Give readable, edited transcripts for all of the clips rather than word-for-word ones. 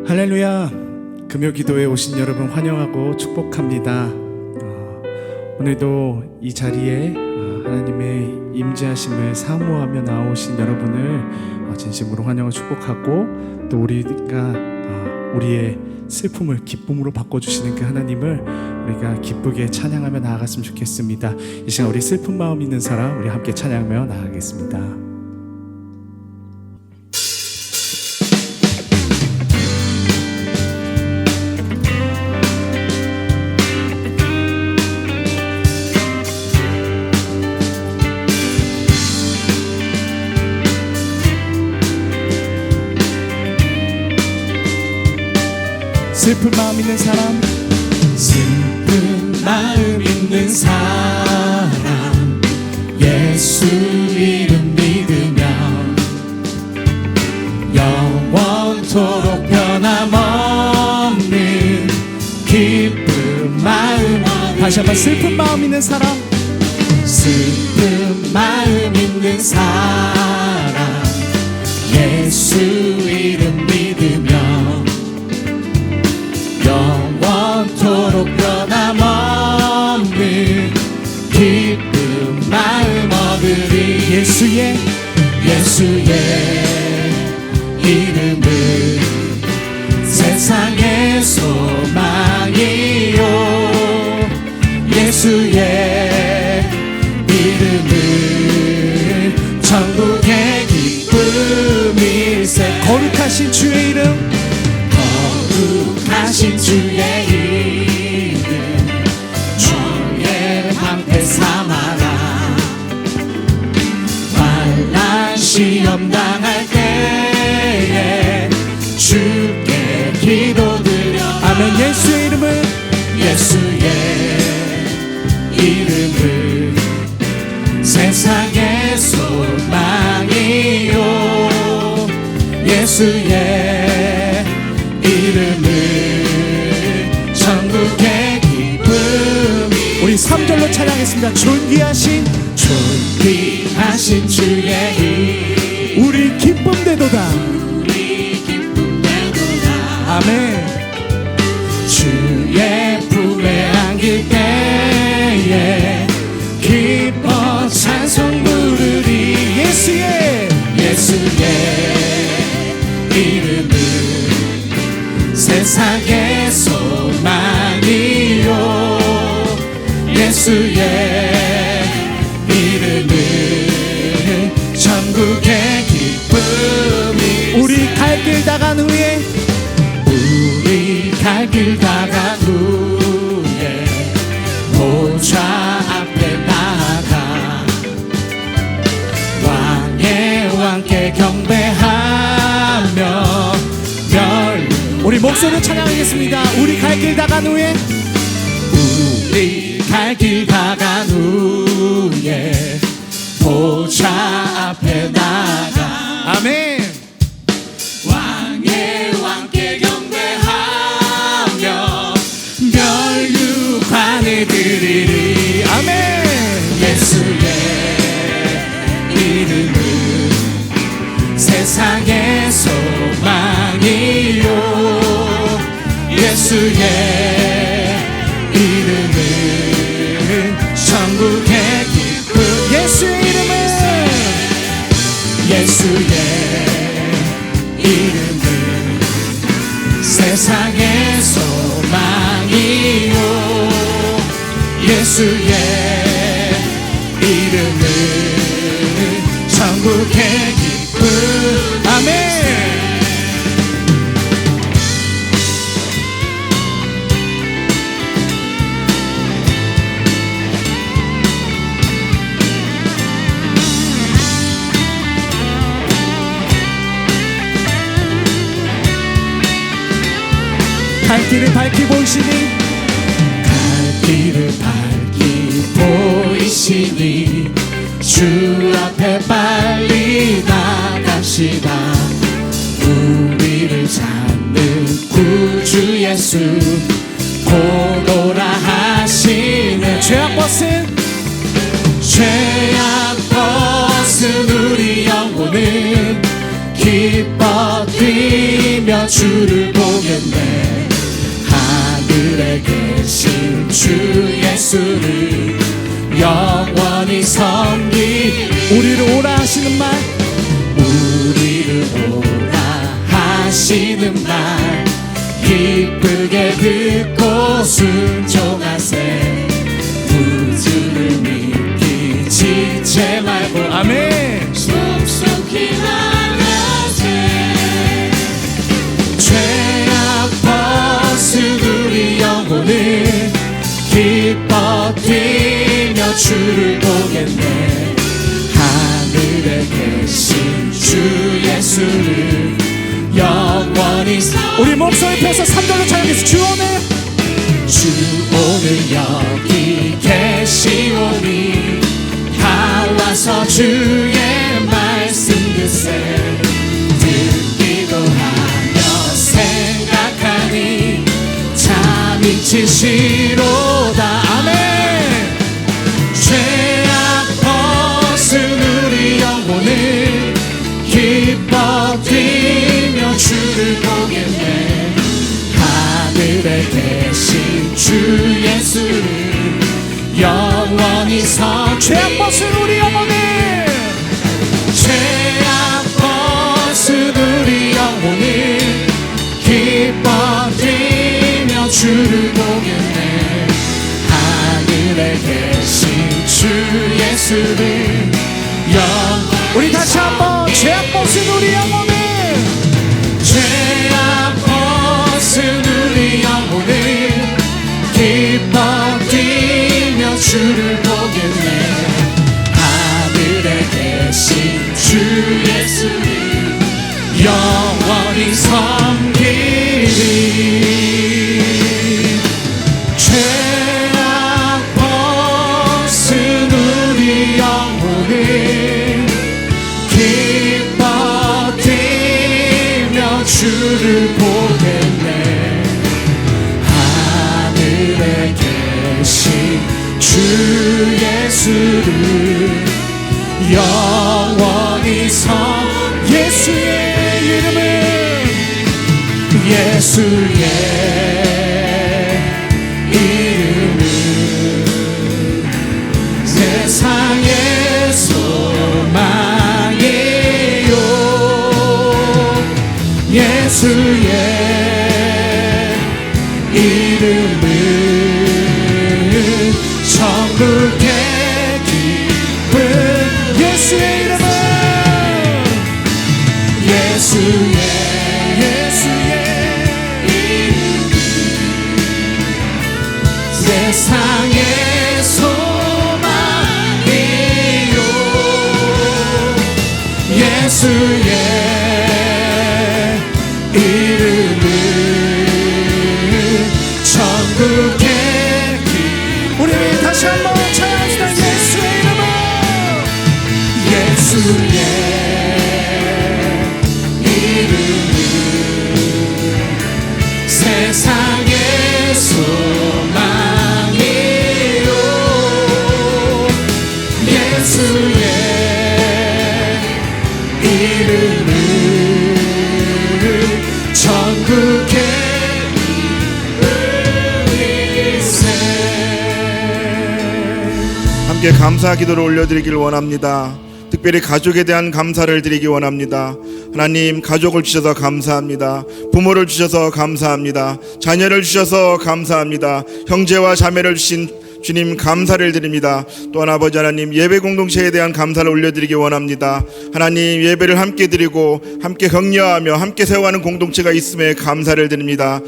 할렐루야. 금요기도에 오신 여러분 환영하고 축복합니다. 오늘도 이 자리에 하나님의 임재하심을 사모하며 나오신 여러분을 진심으로 환영하고 축복하고, 또 우리가 우리의 슬픔을 기쁨으로 바꿔주시는 그 하나님을 우리가 기쁘게 찬양하며 나아갔으면 좋겠습니다. 이 시간 우리 슬픈 마음 있는 사람, 우리 함께 찬양하며 나아가겠습니다. 슬픈 마음 있는 사람, 슬픈 마음 있는 사람, 예수 이름 믿으며 영원토록 변함없는 기쁜 마음. 다시 한번 슬픈 마음 있는 사람, 슬픈 마음 있는 사람, 예수 이름 믿으며 영원토록 변함없는 기쁜 마음 얻으리. 예수의 이름은 세상의 소망이요, 예수의 이름은 천국의 기쁨일세. 거룩하신 주의 이름, 거룩하신 주의 이름 너의 방패 삼아라. 환난 시험 당할 때에 주께 기도드려. 아멘. 예수의 이름은 세상의 소망이요, 예수의 이름은 천국의 기쁨이. 우리 3절로 찬양했습니다. 존귀하신 주의 이름 우리 기쁨되도다. 아멘. 주의 품에 안길 때에 기뻐 찬송 부르리. 예수의 이름은 세상의 소망이요, 예수의 이름은 천국의 기쁨이. 우리 갈 길 다간 후에 보좌 앞에 나아가 왕의 왕께 경배하며 우리 목소리를 찬양하겠습니다. 우리 갈 길 다간 후에 보좌 앞에 나아가 아멘. 왕의 왕께 경배하며 멸류관을 드리리. 아멘. 예수의 이름은 세상의 소망이요, 예수의 이름은 천국의 기쁨. 예수의 이름은 세상의 소망이요, 예수의 이름은 천국의 기쁨. 아멘. 갈 길을 밝히 보이시니, 갈 길을 밝히 보이시니 주 앞에 빨리 나갑시다. 우리를 찾는 구주 예수 곧 오라 하시네. 죄악 벗은 우리 영혼은 기뻐 기뻐 뛰며 주를 보겠네. 하늘에 계신 주 예수를 영원히 섬기. 우리를 오라 하시는 말, 우리를 오라 하시는 말 기쁘게 듣고 순종하세. 구주를 믿기 지체 말고 아멘. 속속히 나가세. 죄악 벗은 우리 영혼을 기뻐 뛰며 주를 보겠네. 하늘에 계신 주 예수를 영원히 우리 목소리 펴서 3절로 찬양해서 주 오늘, 주 오늘 여기 계시오니 다 와서 주의 말씀 듣세. 듣기도 하며 생각하니 참 미치시로다. 아멘. 죄악 벗은 우리 영혼을 기뻐 뛰며 주를 보겠네. 하늘에 계신 주 예수를 영원히 섬기. 죄악 벗은 우리 영혼을, 죄악 벗은 우리 영혼을 기뻐 뛰며 주를 보겠네. 하늘에 계신 주 예수를 우리 다시 한번 죄악 벗은 우리 영혼을, 죄악 벗은 우리 영혼을 기뻐 뛰며 주를 보겠네. 하늘에 계신 주 예수를 영원히 섬기리. 죄악 벗은 우리 영혼을 기뻐 뛰며 주를 보겠네. 하늘에 계신 주 예수를 영원히 예수의 이름을, 예수의 이름은 세상의 소망이요. 예수의 이름은 천국의 기쁨. 예수의 이름은, 예수의 이름은 세상의 소망이요. 예수의 이름은 천국의 우리 다시 한번 찬양합시다. 예수의 이름은, 예수의 이름은 세상의 소망이요. 예수의 이름은 천국의 이름이세. 함께 감사 기도를 올려드리길 원합니다. 특별히 가족에 대한 감사를 드리기 원합니다. 하나님, 가족을 주셔서 감사합니다. 부모를 주셔서 감사합니다. 자녀를 주셔서 감사합니다. 형제와 자매를 주신 주님 감사를 드립니다. 또한 아버지 하나님, 예배 공동체에 대한 감사를 올려드리기 원합니다. 하나님, 예배를 함께 드리고 함께 격려하며 함께 세워가는 공동체가 있음에 감사를 드립니다.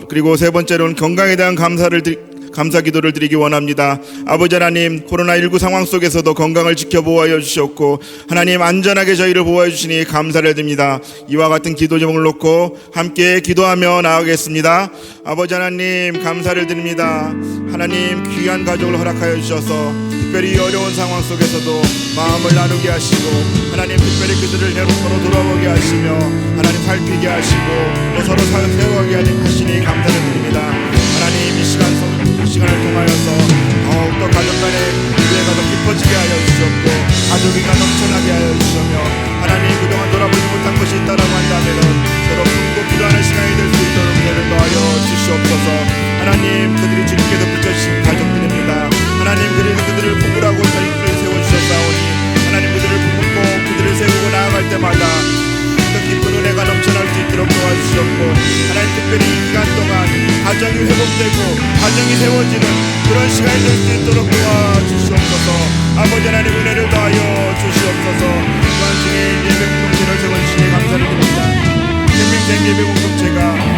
그리고 세 번째로는 건강에 대한 감사 기도를 드리기 원합니다. 아버지 하나님, 코로나19 상황 속에서도 건강을 지켜보호하여 주셨고 하나님, 안전하게 저희를 보호해 주시니 감사를 드립니다. 이와 같은 기도 제목을 놓고 함께 기도하며 나아가겠습니다. 아버지 하나님, 감사를 드립니다. 하나님, 귀한 가족을 허락하여 주셔서 특별히 어려운 상황 속에서도 마음을 나누게 하시고 하나님, 특별히 그들을 서로 돌아보게 하시며 하나님, 살피게 하시고 또 서로 세워가게 하시니 감사를 드립니다. 하나님, 이 시간을 통하여서 더욱더 가족 간의 교회가 더 깊어지게 하여 주셨고 가족이가 넘쳐나게 하여 주시며 하나님 그동안 돌아보지 못한 것이 있다라고 한다면 서로 품고 기도하는 시간이 될 수 있도록 은혜를 더하여 주시옵소서. 하나님 그들이 주님께서 붙여주신 가족들입니다. 하나님 그들을 품으라고 저희들을 세워주셨사오니 하나님 그들을 품고 그들을 세우고 나아갈 때마다 더 깊은 은혜가 넘쳐날 수 있도록 도와주시옵고 하나님 특별히 이 기간 동안 가정이 회복되고 가정이 세워지는 그런 시간이 될 수 있도록 도와주시옵소서. 아버지 하나님 은혜를 더하여 주시옵소서. 또한 중에 예배 공동체를 세워주시니 감사를 드립니다. 생명생 예배 공동체가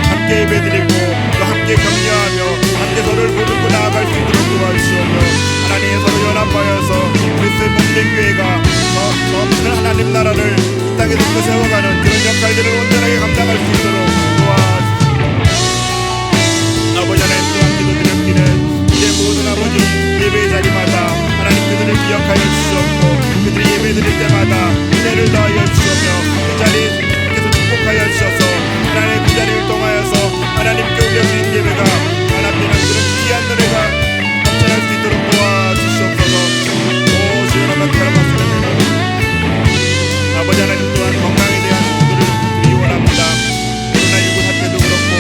함께 예배드리고 또 함께 격려하며 함께 서로를 보듬고 나아갈 수 있도록 도와주시오며 하나님 서로 연합하여서 그리스도의 몸된 교회가 더 하나님 나라를 이 땅에서 세워가는 그런 역할들을 온전하게 감당할 수 있도록 도와주시옵소서. 아버지 하나님 또한 기도드렸기는 이제 모든 아버지 예배의 자리마다 하나님 그들을 기억하여 주시옵고 그들이 예배 드릴 때마다 은혜를 더하여 주시오며 그 자리에 계속 축복하여 주셔서 하나님 그 자리를 통하여서 하나님께 올려드린 예배가 하나님께는 그런 귀한 은혜가 넘쳐날 수 있도록 도와주시옵소서. 오 주여 나타나셨습니다. 아버지 하나님 또한 건강에 대한 기도를 드리기 원합니다. 코로나19 사태도 그렇고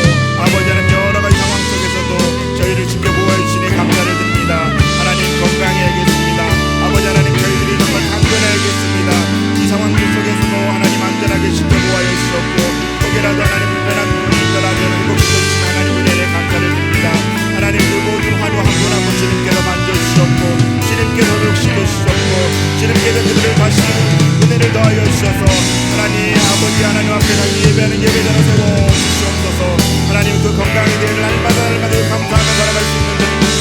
아버지 하나님 여러 가지 상황 속에서도 저희를 지켜보아 주시니 감사를 드립니다. 하나님 건강해야겠습니다. 아버지 하나님 저희들이 정말 강건해야겠습니다. 이 상황들 속에서도 하나님 안전하게 지켜보아 주시옵고 혹여라도 하나님 불편한 부분이 있더라면 회복시켜주신 하나님 은혜에 감사를 드립니다. 하나님 그 모든 환우 한 분 한 분 주님께서 만져주셨고 주님께서 회복시켜주셨고 주님께서 그들을 다시 은혜를 더하여 주셔서 하나님 아버지 하나님 앞에 다시 예배하는 예배자로 세워주시옵소서. 하나님 그 건강에 대해 날마다 감사하며 살아갈 수 있는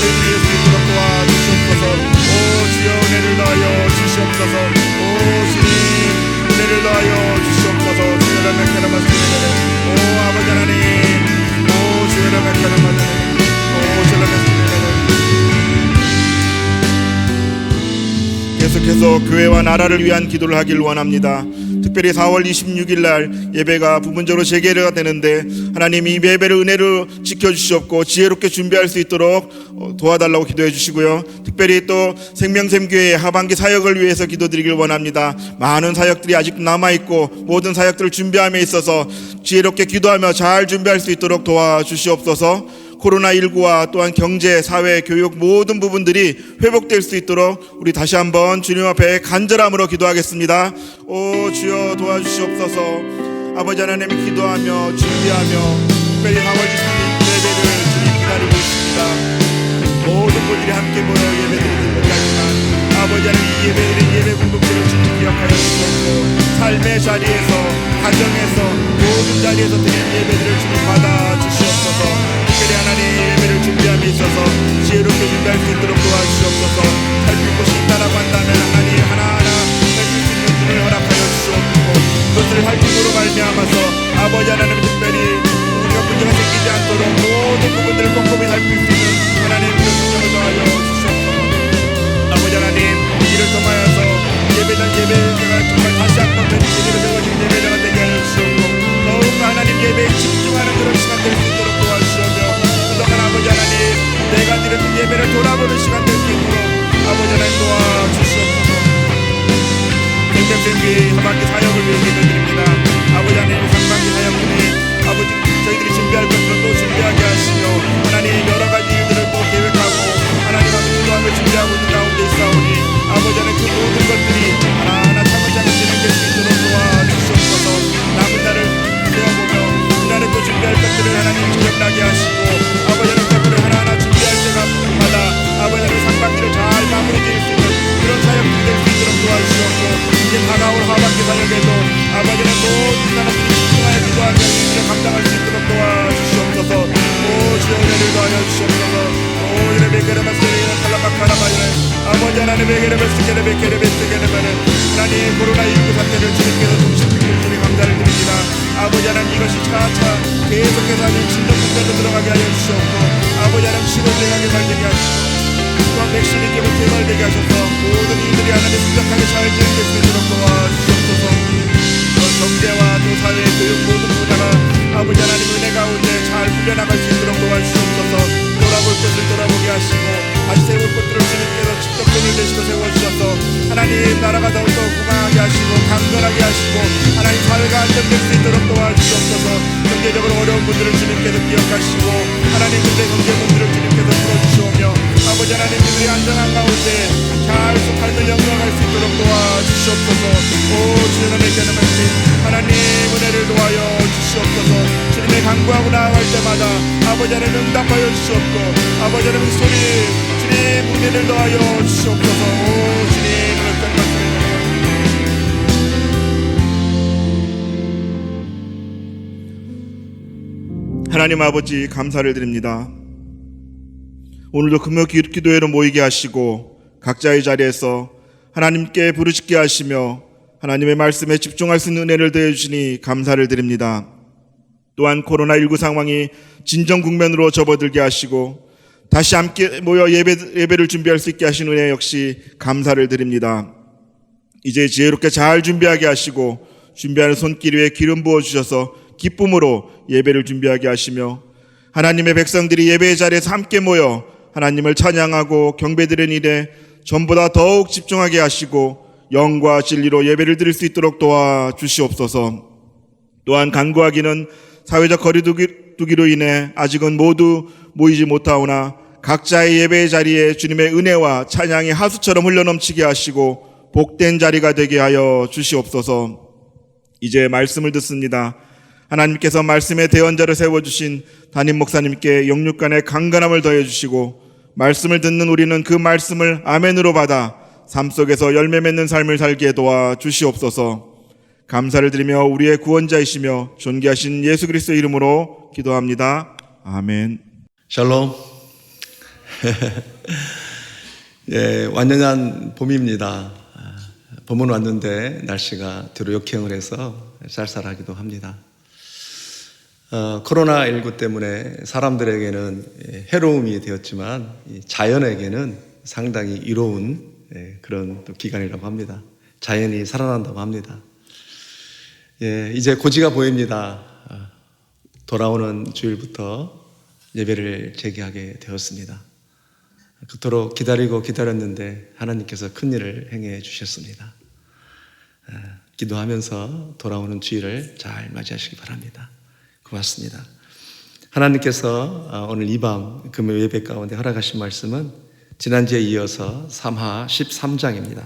저희들이 될 수 있도록 도와주시옵소서. 오 주여 은혜를 더하여 주시옵소서. 오 주님 은혜를 더하여 주시옵소서. 주여를 맥혀라 말씀드리는 오 아버지 하나님 오 주여를 맥혀라 말씀드리는 오 주여를 말씀드리는 계속해서 교회와 나라를 위한 기도를 하길 원합니다. 특별히 4월 26일 날 예배가 부분적으로 재개가 되는데 하나님 이 예배를 은혜로 지켜주시옵고 지혜롭게 준비할 수 있도록 도와달라고 기도해 주시고요. 특별히 또 생명샘교회 하반기 사역을 위해서 기도드리길 원합니다. 많은 사역들이 아직도 남아있고 모든 사역들을 준비함에 있어서 지혜롭게 기도하며 잘 준비할 수 있도록 도와주시옵소서. 코로나19와 또한 경제, 사회, 교육 모든 부분들이 회복될 수 있도록 우리 다시 한번 주님 앞에 간절함으로 기도하겠습니다. 오 주여 도와주시옵소서. 아버지 하나님 기도하며 준비하며 특별히 4월 23일 예배를 주님 기다리고 있습니다. 모든 분들이 함께 모여 예배드리는 것이지만 아버지 하나님 이 예배드린 예배 공동체를 주님 기억하여 주시옵고 삶의 자리에서 가정에서 모든 자리에서 드린 예배들을 주님 받아주시옵소서. 특별히 하나님 예배를 준비함에 있어서 지혜롭게 준비할 수 있도록 도와주시옵소서. 살필 곳이 있다라고 한다면 하나님 하나하나 살필 수 있는 눈을 허락하여 주시옵고 그것을 살림으로 말미암아서 아버지 하나님 특별히 우리가 문제가 생기지 않도록 모든 부분들을 꼼꼼히 살필 수 있는 하나님 그런 능력을 더하여 주시옵소서. 아버지 하나님 이를 통하여서 예배가 정말 다시 한번 제대로 세워진 예배자가 되게 하여 주시옵고 더욱 하나님 예배에 집중하는 그런 시간 될 수 있도록 도와주시오며 그동안 아버지 하나님 내가 드렸던 예배를 돌아보는 시간 될 수 있도록 아버지 하나님 도와주시옵소서. 생명샘교회 하반기 사역을 위해 예배드립니다. 아버지 하나님 상반기 사역 중에 아버지 저희들이 준비할 것들을 또 준비하게 하시며 하나님 여러 가지 일들을 또 계획하고 하나님 앞에 기도하며 준비하고 있는 가운데 있사오니 아버지 하나님 그 모든 것들이 하나하나 차근차근 진행될 수 있도록 도와주시옵소서. 남은 날을 세워보며 그날에 또 준비할 것들을 하나님 기억나게 하시고 아버지 하나님 것들을 하나하나 준비할 때마다 아버지 하나님 상반기를 잘 마무리 지을 수 있는 그런 사역들이 될 수 있도록 도와주시옵고 이제 다가올 하반기 사역에도 아버지 하나님 모든 사람들이 집중하여 기도하며 일을 감당할 수 있도록 도와주시옵소서. 오 주여 은혜를 더하여 주시옵소서. 오 이레베케레 마스레이나 탈라바카라바이네 아버지 하나님 베게레 베스케레 베케레 베스케레바는 하나님 코로나19 사태를 주님께서 중심시켜 주시니 감사를 드립니다. 아버지 하나님 이것이 차차 계속해서 하나님 진정 국면으로 들어가게 하여 주시옵고 아버지 하나님 시골되게 살게 하시고 또한 백신이 깨고 개발되게 하셔서 모든 이들이 하나님 순적하게 잘 진행될 수 있도록 도와주시옵소서. 경제와 또 사회, 교육 모든 분야가 아버지 하나님 은혜 가운데 잘 풀려나갈 수 있도록 도와주시옵소서. 돌아볼 것을 돌아보게 하시고 다시 세울 것들을 주님께서 직접 손을 대시고 세워주셔서 하나님 나라가 더욱더 구강하게 하시고 강건하게 하시고 분들을 주님께서 기억하시고 하나님 그들의 경제 문제를 주님께서 풀어주시오며 아버지 하나님 그들이 안전한 가운데 잘 삶을 영광할 수 있도록 도와주시옵소서. 오 주의 은혜 기는 말씀 하나님 은혜를 도와여 주시옵소서. 주님의 간구하고 나아갈 때마다 아버지 하나님 응답하여 주시옵고 아버지 하나님 소리 주님 은혜를 더하여 주시옵소서. 오 주님 은혜 말씀 하나님 아버지 감사를 드립니다. 오늘도 금요 기도회로 모이게 하시고 각자의 자리에서 하나님께 부르짖게 하시며 하나님의 말씀에 집중할 수 있는 은혜를 더해 주시니 감사를 드립니다. 또한 코로나19 상황이 진정 국면으로 접어들게 하시고 다시 함께 모여 예배를 준비할 수 있게 하신 은혜 역시 감사를 드립니다. 이제 지혜롭게 잘 준비하게 하시고 준비하는 손길 위에 기름 부어주셔서 기쁨으로 예배를 준비하게 하시며 하나님의 백성들이 예배의 자리에서 함께 모여 하나님을 찬양하고 경배드리는 일에 전보다 더욱 집중하게 하시고 영과 진리로 예배를 드릴 수 있도록 도와주시옵소서. 또한 간구하기는 사회적 거리두기로 인해 아직은 모두 모이지 못하오나 각자의 예배의 자리에 주님의 은혜와 찬양이 하수처럼 흘러넘치게 하시고 복된 자리가 되게 하여 주시옵소서. 이제 말씀을 듣습니다. 하나님께서 말씀의 대언자를 세워주신 담임 목사님께 영육간의 강건함을 더해주시고 말씀을 듣는 우리는 그 말씀을 아멘으로 받아 삶 속에서 열매 맺는 삶을 살게 도와주시옵소서. 감사를 드리며 우리의 구원자이시며 존귀하신 예수 그리스도의 이름으로 기도합니다. 아멘. 샬롬. 예, 완연한 봄입니다. 봄은 왔는데 날씨가 뒤로 역행을 해서 쌀쌀하기도 합니다. 코로나19 때문에 사람들에게는 해로움이 되었지만 자연에게는 상당히 이로운 그런 또 기간이라고 합니다. 자연이 살아난다고 합니다. 이제 고지가 보입니다. 돌아오는 주일부터 예배를 재개하게 되었습니다. 그토록 기다리고 기다렸는데 하나님께서 큰 일을 행해 주셨습니다. 기도하면서 돌아오는 주일을 잘 맞이하시기 바랍니다. 고맙습니다. 하나님께서 오늘 이 밤 금요 예배 가운데 허락하신 말씀은 지난주에 이어서 삼하 13장입니다.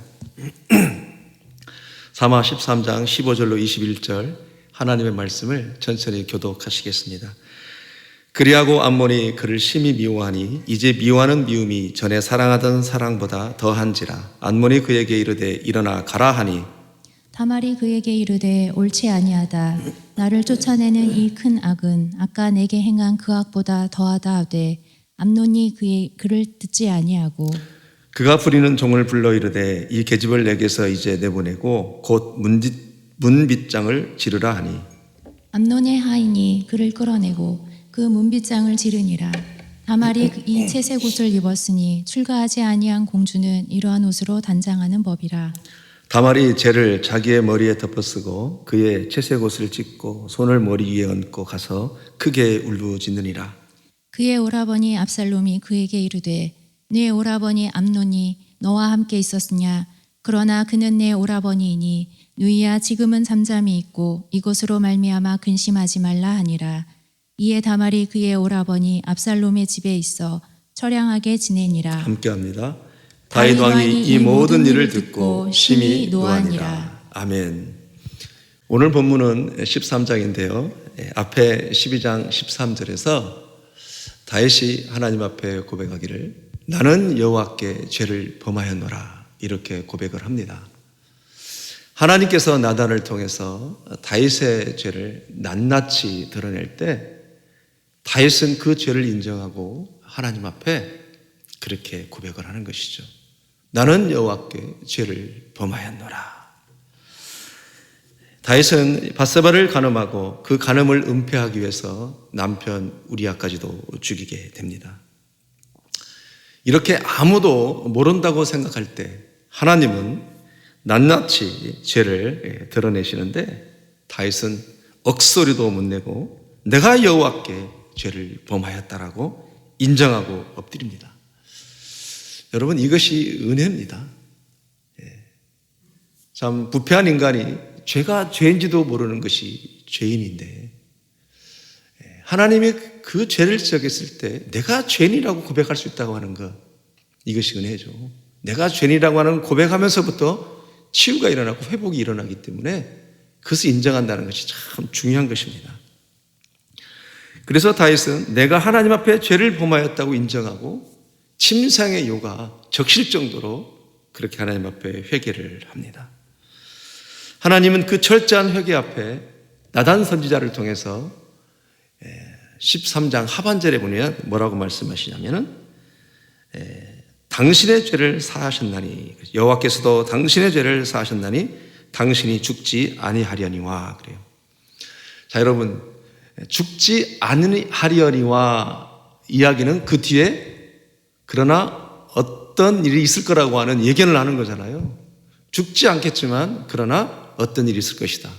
삼하 13장 15절로 21절 하나님의 말씀을 천천히 교독하시겠습니다. 그리하고 암몬이 그를 심히 미워하니 이제 미워하는 미움이 전에 사랑하던 사랑보다 더한지라. 암몬이 그에게 이르되 일어나 가라 하니 다말이 그에게 이르되 옳지 아니하다. 나를 쫓아내는 이 큰 악은 아까 내게 행한 그 악보다 더하다 하되 암논이 그를 듣지 아니하고 그가 부리는 종을 불러 이르되 이 계집을 내게서 이제 내보내고 곧 문빗장을 지르라 하니 암논의 하인이 그를 끌어내고 그 문빗장을 지르니라. 다말이 이 채색 옷을 입었으니 출가하지 아니한 공주는 이러한 옷으로 단장하는 법이라. 다말이 재를 자기의 머리에 덮어쓰고 그의 채색 옷을 찢고 손을 머리 위에 얹고 가서 크게 울부짖느니라. 그의 오라버니 압살롬이 그에게 이르되 네 오라버니 암논이 너와 함께 있었으냐. 그러나 그는 내 오라버니이니 누이야 지금은 잠잠히 있고 이것으로 말미암아 근심하지 말라 하니라. 이에 다말이 그의 오라버니 압살롬의 집에 있어 처량하게 지내니라. 함께합니다. 다윗 왕이 이 모든 일을 듣고 심히 노하니라. 아멘. 오늘 본문은 13장인데요. 앞에 12장 13절에서 다윗이 하나님 앞에 고백하기를 나는 여호와께 죄를 범하였노라 이렇게 고백을 합니다. 하나님께서 나단을 통해서 다윗의 죄를 낱낱이 드러낼 때 다윗은 그 죄를 인정하고 하나님 앞에 그렇게 고백을 하는 것이죠. 나는 여호와께 죄를 범하였노라. 다윗은 밧세바를 간음하고 그 간음을 은폐하기 위해서 남편 우리아까지도 죽이게 됩니다. 이렇게 아무도 모른다고 생각할 때 하나님은 낱낱이 죄를 드러내시는데 다윗은 억소리도 못 내고 내가 여호와께 죄를 범하였다라고 인정하고 엎드립니다. 여러분 이것이 은혜입니다. 참 부패한 인간이 죄가 죄인지도 모르는 것이 죄인인데 하나님이 그 죄를 지적했을 때 내가 죄인이라고 고백할 수 있다고 하는 것, 이것이 은혜죠. 내가 죄인이라고 하는 고백하면서부터 치유가 일어나고 회복이 일어나기 때문에 그것을 인정한다는 것이 참 중요한 것입니다. 그래서 다윗은 내가 하나님 앞에 죄를 범하였다고 인정하고 침상의 요가 적실 정도로 그렇게 하나님 앞에 회개를 합니다. 하나님은 그 철저한 회개 앞에 나단 선지자를 통해서 13장 하반절에 보면 뭐라고 말씀하시냐면은 당신의 죄를 사하셨나니, 여호와께서도 당신의 죄를 사하셨나니 당신이 죽지 아니하려니와 그래요. 자, 여러분, 죽지 아니하려니와 이야기는 그 뒤에 그러나 어떤 일이 있을 거라고 하는 예견을 하는 거잖아요. 죽지 않겠지만 그러나 어떤 일이 있을 것이다.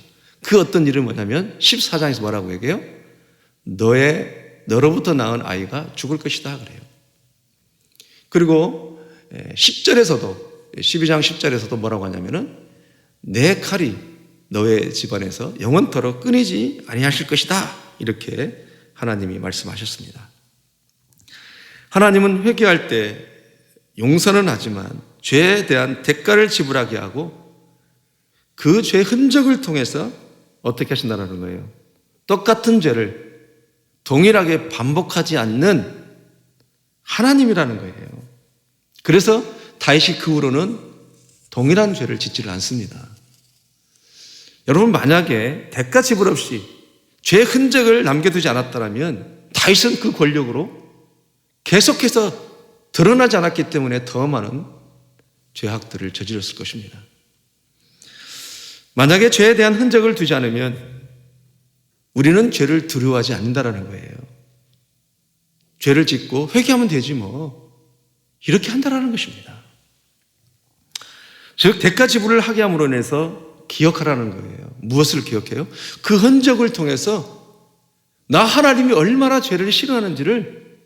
그 어떤 일은 뭐냐면 14장에서 뭐라고 얘기해요? 너로부터 낳은 아이가 죽을 것이다 그래요. 그리고 10절에서도 12장 10절에서도 뭐라고 하냐면은 내 칼이 너의 집안에서 영원토록 끊이지 아니하실 것이다. 이렇게 하나님이 말씀하셨습니다. 하나님은 회개할 때 용서는 하지만 죄에 대한 대가를 지불하게 하고 그 죄의 흔적을 통해서 어떻게 하신다는 거예요? 똑같은 죄를 동일하게 반복하지 않는 하나님이라는 거예요. 그래서 다윗이 그 후로는 동일한 죄를 짓지를 않습니다. 여러분, 만약에 대가 지불 없이 죄의 흔적을 남겨두지 않았다면 다윗은 그 권력으로 계속해서 드러나지 않았기 때문에 더 많은 죄악들을 저질렀을 것입니다. 만약에 죄에 대한 흔적을 두지 않으면 우리는 죄를 두려워하지 않는다는 거예요. 죄를 짓고 회개하면 되지 뭐, 이렇게 한다는 것입니다. 즉 대가 지불을 하게 함으로 인해서 기억하라는 거예요. 무엇을 기억해요? 그 흔적을 통해서 나 하나님이 얼마나 죄를 싫어하는지를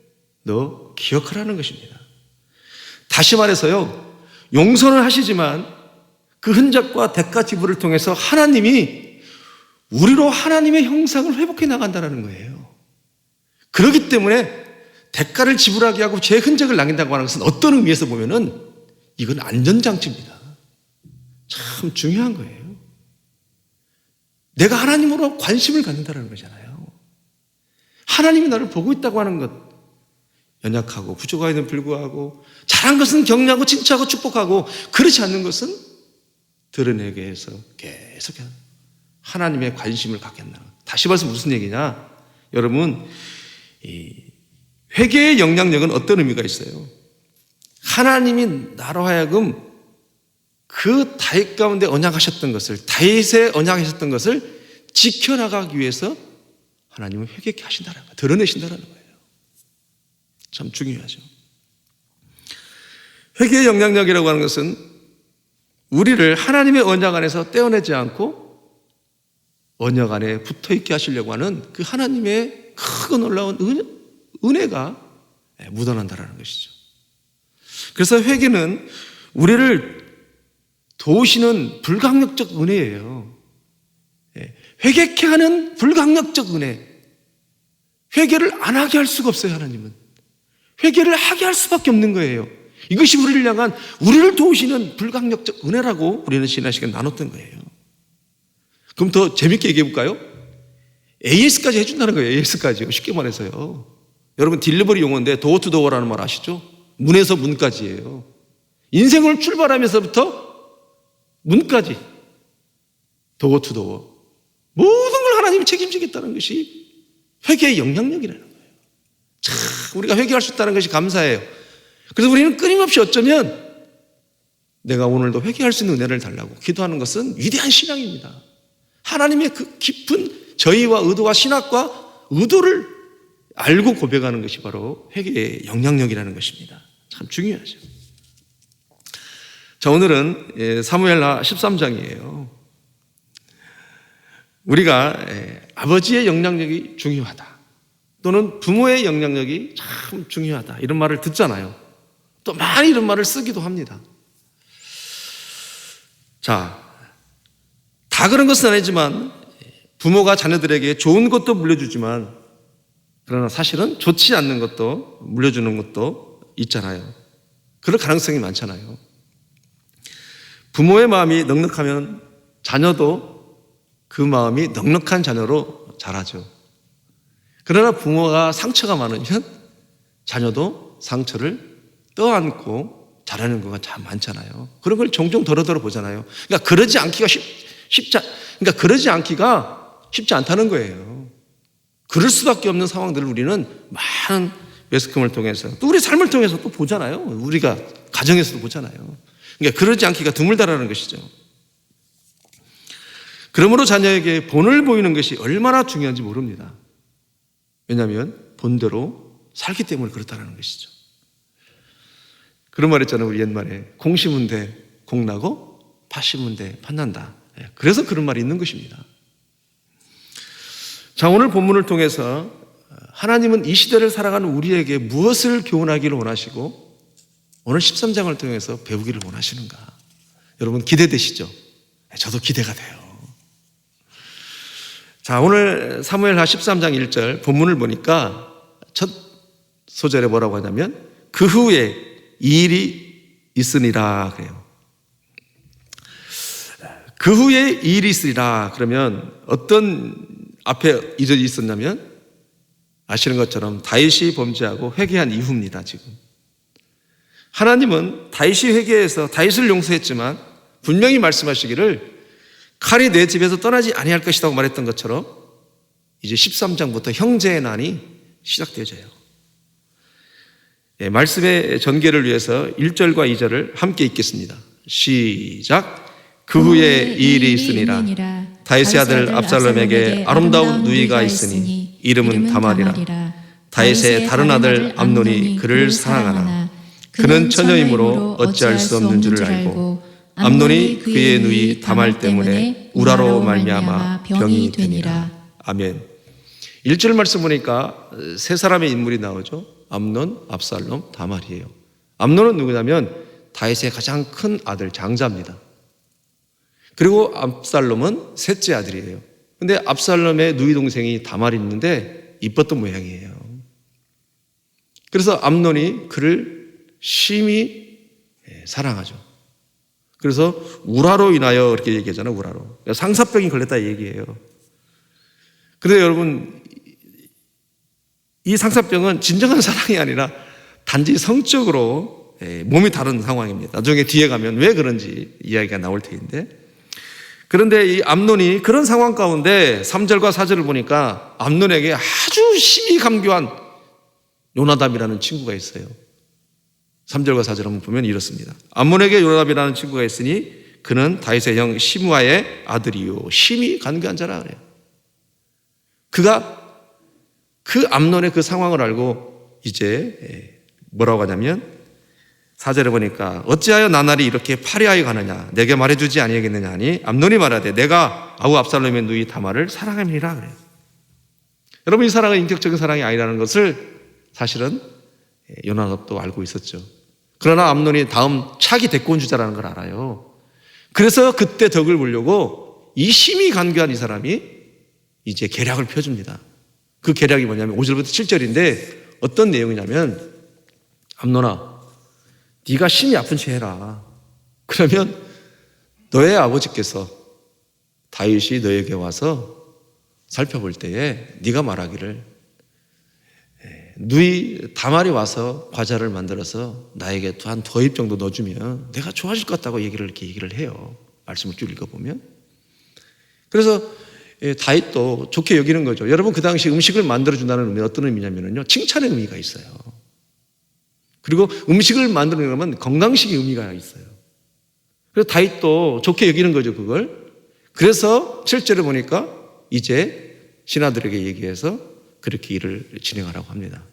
너 기억하라는 것입니다. 다시 말해서요, 용서는 하시지만 그 흔적과 대가 지불을 통해서 하나님이 우리로 하나님의 형상을 회복해 나간다는 거예요. 그렇기 때문에 대가를 지불하게 하고 죄의 흔적을 남긴다고 하는 것은 어떤 의미에서 보면은 이건 안전장치입니다. 참 중요한 거예요. 내가 하나님으로 관심을 갖는다는 거잖아요. 하나님이 나를 보고 있다고 하는 것, 연약하고 부족함에도 불구하고 잘한 것은 격려하고 칭찬하고 축복하고, 그렇지 않는 것은 드러내게 해서 계속 하나님의 관심을 갖게 한다. 다시 말해서 무슨 얘기냐? 여러분, 이 회개의 영향력은 어떤 의미가 있어요? 하나님이 나로 하여금 그 다윗 가운데 언약하셨던 것을, 다윗의 언약하셨던 것을 지켜나가기 위해서 하나님은 회개케 하신다는 거예요. 드러내신다는 거예요. 참 중요하죠. 회개의 영향력이라고 하는 것은 우리를 하나님의 언약 안에서 떼어내지 않고 언약 안에 붙어있게 하시려고 하는 그 하나님의 크고 놀라운 은혜가 묻어난다는 것이죠. 그래서 회개는 우리를 도우시는 불강력적 은혜예요. 회개케 하는 불강력적 은혜. 회개를 안 하게 할 수가 없어요. 하나님은 회개를 하게 할 수밖에 없는 거예요. 이것이 우리를 향한, 우리를 도우시는 불강력적 은혜라고 우리는 지난 시간에 나눴던 거예요. 그럼 더 재밌게 얘기해 볼까요? AS까지 해준다는 거예요. AS까지요. 쉽게 말해서요. 여러분, 딜리버리 용어인데 도어 투 도어라는 말 아시죠? 문에서 문까지예요. 인생을 출발하면서부터 문까지, 도어 투 도어, 모든 걸 하나님이 책임지겠다는 것이 회개의 영향력이라는 거예요. 참 우리가 회개할 수 있다는 것이 감사해요. 그래서 우리는 끊임없이 어쩌면 내가 오늘도 회개할 수 있는 은혜를 달라고 기도하는 것은 위대한 신앙입니다. 하나님의 그 깊은 저희와 의도와 신학과 의도를 알고 고백하는 것이 바로 회개의 영향력이라는 것입니다. 참 중요하죠. 자, 오늘은 사무엘하 13장이에요. 우리가 아버지의 영향력이 중요하다, 또는 부모의 영향력이 참 중요하다, 이런 말을 듣잖아요. 또 많이 이런 말을 쓰기도 합니다. 자, 다 그런 것은 아니지만 부모가 자녀들에게 좋은 것도 물려주지만 그러나 사실은 좋지 않는 것도 물려주는 것도 있잖아요. 그럴 가능성이 많잖아요. 부모의 마음이 넉넉하면 자녀도 그 마음이 넉넉한 자녀로 자라죠. 그러나 부모가 상처가 많으면 자녀도 상처를 떠안고 자라는 경우가 참 많잖아요. 그런 걸 종종 더러더러 보잖아요. 그러니까 그러지 않기가 쉽지 않다는 거예요. 그럴 수밖에 없는 상황들을 우리는 많은 매스컴을 통해서 또 우리 삶을 통해서 또 보잖아요. 우리가 가정에서도 보잖아요. 그러니까 그러지 않기가 드물다라는 것이죠. 그러므로 자녀에게 본을 보이는 것이 얼마나 중요한지 모릅니다. 왜냐하면 본대로 살기 때문에 그렇다는 것이죠. 그런 말 했잖아요. 우리 옛말에 공 심은 데 공 나고 팥 심은 데 팥 난다. 그래서 그런 말이 있는 것입니다. 자, 오늘 본문을 통해서 하나님은 이 시대를 살아가는 우리에게 무엇을 교훈하기를 원하시고 오늘 13장을 통해서 배우기를 원하시는가? 여러분 기대되시죠? 저도 기대가 돼요. 자, 오늘 사무엘하 13장 1절 본문을 보니까 첫 소절에 뭐라고 하냐면 그 후에 이 일이 있으니라 그래요. 그 후에 이 일이 있으리라 그러면 어떤 앞에 일이 있었냐면 아시는 것처럼 다윗이 범죄하고 회개한 이후입니다. 지금 하나님은 다윗이 회개해서 다윗을 용서했지만 분명히 말씀하시기를 칼이 내 집에서 떠나지 아니할 것이라고 말했던 것처럼 이제 13장부터 형제의 난이 시작되어져요. 말씀의 전개를 위해서 1절과 2절을 함께 읽겠습니다. 시작. 그 후에 이 일이 있으니라. 다윗의 아들 압살롬에게 아름다운 누이가 있으니 이름은 다말이라. 다윗의 다른 아들 암논이 그를 사랑하나 그는 처녀이므로 어찌할 수 없는 줄을 알고 암논이 그의 누이 다말 때문에 우라로 말미암아 병이 되니라. 아멘. 1절 말씀 보니까 세 사람의 인물이 나오죠. 암논, 압살롬, 다말이에요. 암논은 누구냐면 다윗의 가장 큰 아들 장자입니다. 그리고 압살롬은 셋째 아들이에요. 근데 압살롬의 누이 동생이 다말이 있는데 이뻤던 모양이에요. 그래서 암논이 그를 심히 사랑하죠. 그래서 우라로 인하여 이렇게 얘기하잖아요. 우라로. 상사병이 걸렸다 얘기해요. 그런데 여러분 이 상사병은 진정한 사랑이 아니라 단지 성적으로 몸이 다른 상황입니다. 나중에 뒤에 가면 왜 그런지 이야기가 나올 텐데 그런데 이 암논이 그런 상황 가운데 3절과 4절을 보니까 암논에게 아주 심히 감교한 요나답이라는 친구가 있어요. 3절과 4절 한번 보면 이렇습니다. 암논에게 요나답이라는 친구가 있으니 그는 다윗의 형 시므아의 아들이요 심히 간교한 자라 그래요. 그가 그 암논의 그 상황을 알고 이제 뭐라고 하냐면 4절에 보니까 어찌하여 나날이 이렇게 파리하여 가느냐 내게 말해주지 아니하겠느냐 하니 암논이 말하되 내가 아우 압살롬의 누이 다말을 사랑함이라 그래요. 여러분 이 사랑은 인격적인 사랑이 아니라는 것을 사실은 요나답도 알고 있었죠. 그러나 암논이 다음 차기 대권 주자라는 걸 알아요. 그래서 그때 덕을 보려고 이 심히 간교한 이 사람이 이제 계략을 펴줍니다. 그 계략이 뭐냐면 5절부터 7절인데 어떤 내용이냐면 암논아 네가 심히 아픈 채 해라. 그러면 너의 아버지께서 다윗이 너에게 와서 살펴볼 때에 네가 말하기를 누이 다말이 와서 과자를 만들어서 나에게 또 한 두 입 정도 넣어주면 내가 좋아질 것 같다고 이렇게 얘기를 해요. 말씀을 쭉 읽어보면. 그래서 다윗도 좋게 여기는 거죠. 여러분 그 당시 음식을 만들어준다는 의미는 어떤 의미냐면요. 칭찬의 의미가 있어요. 그리고 음식을 만드는 거면 건강식의 의미가 있어요. 그래서 다윗도 좋게 여기는 거죠, 그걸. 그래서 실제로 보니까 이제 신하들에게 얘기해서 그렇게 일을 진행하라고 합니다.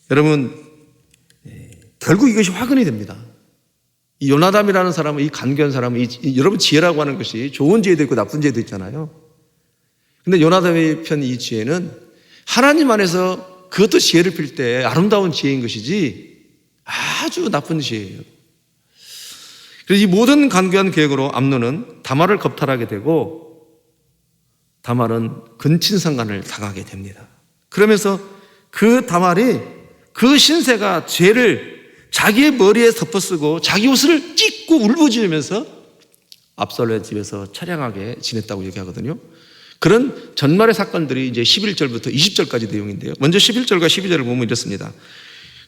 여러분, 결국 이것이 화근이 됩니다. 이 요나담이라는 사람은, 이 간교한 사람은, 여러분 지혜라고 하는 것이 좋은 지혜도 있고 나쁜 지혜도 있잖아요. 근데 요나담의 편 이 지혜는 하나님 안에서 그것도 지혜를 필 때 아름다운 지혜인 것이지 아주 나쁜 지혜예요. 그래서 이 모든 간교한 계획으로 암논은 다말을 겁탈하게 되고 다말은 근친상간을 당하게 됩니다. 그러면서 그 다말이 그 신세가 죄를 자기의 머리에 덮어쓰고 자기 옷을 찢고 울부짖으면서 압살롬의 집에서 처량하게 지냈다고 얘기하거든요. 그런 전말의 사건들이 이제 11절부터 20절까지 내용인데요. 먼저 11절과 12절을 보면 이렇습니다.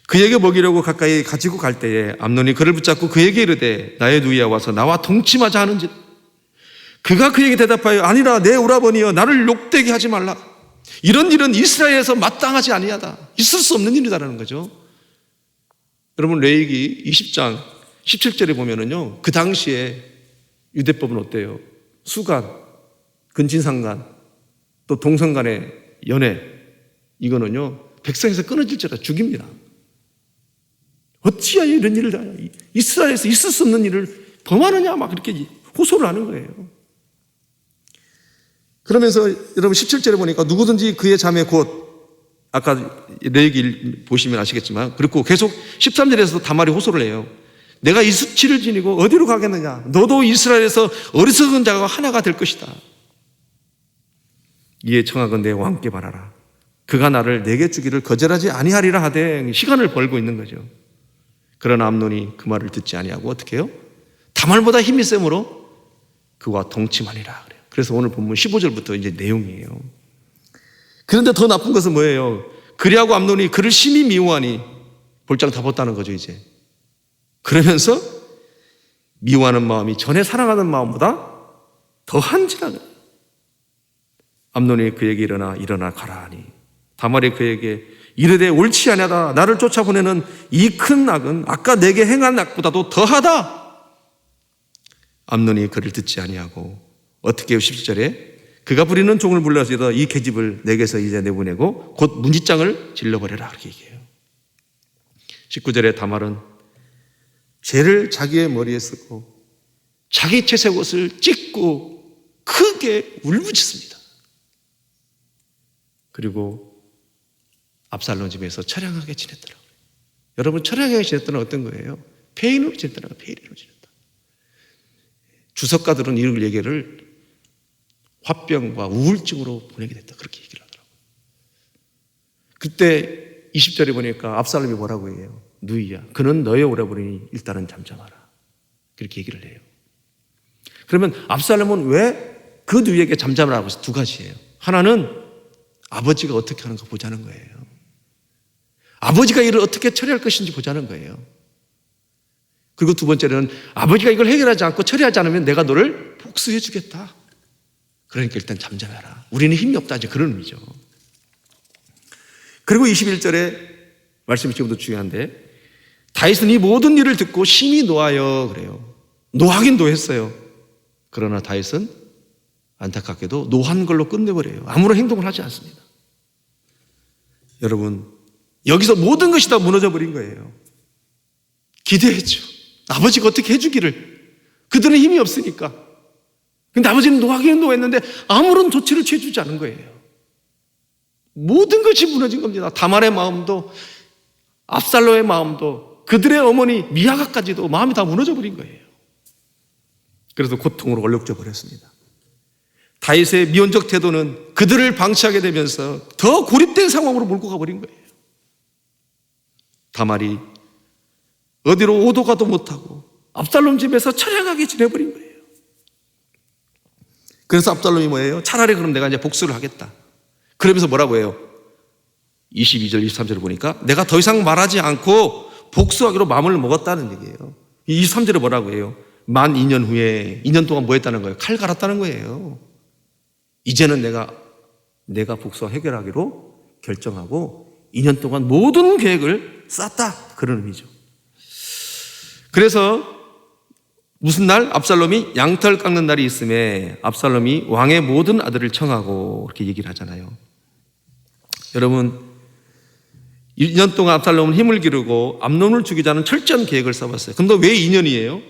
그에게 먹이려고 가까이 가지고 갈 때에 암논이 그를 붙잡고 그에게 이르되 나의 누이야 와서 나와 동침하자 하는지 그가 그에게 대답하여 아니라 내 오라버니여 나를 욕되게 하지 말라. 이런 일은 이스라엘에서 마땅하지 아니하다. 있을 수 없는 일이다라는 거죠. 여러분 레위기 20장 17절에 보면은요, 그 당시에 유대법은 어때요? 수간, 근친상간, 또 동성간의 연애, 이거는요 백성에서 끊어질지라 죽입니다. 어찌하여 이런 일을 다 이스라엘에서 있을 수 없는 일을 범하느냐 막 그렇게 호소를 하는 거예요. 그러면서 여러분 17절에 보니까 누구든지 그의 자매 곧 아까 레위기 보시면 아시겠지만 그리고 계속 13절에서도 다말이 호소를 해요. 내가 이 수치를 지니고 어디로 가겠느냐? 너도 이스라엘에서 어리석은 자가 하나가 될 것이다. 이에 청하건대 왕께 바라라. 그가 나를 내게 주기를 거절하지 아니하리라 하되 시간을 벌고 있는 거죠. 그러나 암논이 그 말을 듣지 아니하고 어떻게 해요? 다말보다 힘이 세므로 그와 동침하니라 그래요. 그래서 오늘 본문 15절부터 이제 내용이에요. 그런데 더 나쁜 것은 뭐예요? 그리하고 암논이 그를 심히 미워하니 볼장 다 벗다는 거죠 이제. 그러면서 미워하는 마음이 전에 사랑하는 마음보다 더한지라. 암논이 그에게 일어나 가라 하니 다말이 그에게 이르되 옳지 아니하다. 나를 쫓아보내는 이 큰 악은 아까 내게 행한 악보다도 더하다. 암논이 그를 듣지 아니하고 어떻게 해요? 17절에 그가 부리는 종을 불러서 이 계집을 내게서 이제 내보내고 곧 문지장을 질러버려라 그렇게 얘기해요. 19절에 다말은 죄를 자기의 머리에 쓰고 자기 채색 옷을 찢고 크게 울부짖습니다. 그리고 압살롬 집에서 처량하게 지냈더라고요. 여러분 처량하게 지냈다는 어떤 거예요? 폐인으로 지냈다는 거예요. 폐인으로 지냈다. 주석가들은 이 얘기를 화병과 우울증으로 보내게 됐다. 그렇게 얘기를 하더라고요. 그때 20절에 보니까 압살롬이 뭐라고 해요? 누이야. 그는 너의 오라버니 일단은 잠잠하라. 그렇게 얘기를 해요. 그러면 압살롬은 왜 그 누이에게 잠잠하라고 해서 두 가지예요. 하나는 아버지가 어떻게 하는가 보자는 거예요. 아버지가 이를 어떻게 처리할 것인지 보자는 거예요. 그리고 두 번째는 아버지가 이걸 해결하지 않고 처리하지 않으면 내가 너를 복수해 주겠다. 그러니까 일단 잠잠해라. 우리는 힘이 없다. 이제 그런 의미죠. 그리고 21절에 말씀이 지금도 중요한데 다윗은 이 모든 일을 듣고 심히 노하여 그래요. 노하긴 노했어요. 그러나 다윗은 안타깝게도 노한 걸로 끝내버려요. 아무런 행동을 하지 않습니다. 여러분 여기서 모든 것이 다 무너져 버린 거예요. 기대했죠. 아버지가 어떻게 해주기를. 그들은 힘이 없으니까. 근데 아버지는 노하기는 노했는데 아무런 조치를 취해주지 않은 거예요. 모든 것이 무너진 겁니다. 다말의 마음도 압살롬의 마음도 그들의 어머니 미아가까지도 마음이 다 무너져 버린 거예요. 그래서 고통으로 얼룩져 버렸습니다. 다윗의 미온적 태도는 그들을 방치하게 되면서 더 고립된 상황으로 몰고 가버린 거예요. 다말이 어디로 오도 가도 못하고 압살롬 집에서 처량하게 지내버린 거예요. 그래서 압살롬이 뭐예요? 차라리 그럼 내가 이제 복수를 하겠다. 그러면서 뭐라고 해요? 22절 23절을 보니까 내가 더 이상 말하지 않고 복수하기로 마음을 먹었다는 얘기예요. 23절에 뭐라고 해요? 만 2년 후에 2년 동안 뭐 했다는 거예요? 칼 갈았다는 거예요. 이제는 내가 복수와 해결하기로 결정하고 2년 동안 모든 계획을 쌌다. 그런 의미죠. 그래서 무슨 날? 압살롬이 양털 깎는 날이 있음에 압살롬이 왕의 모든 아들을 청하고 이렇게 얘기를 하잖아요. 여러분 1년 동안 압살롬은 힘을 기르고 암논을 죽이자는 철저한 계획을 써봤어요. 근데 왜 2년이에요?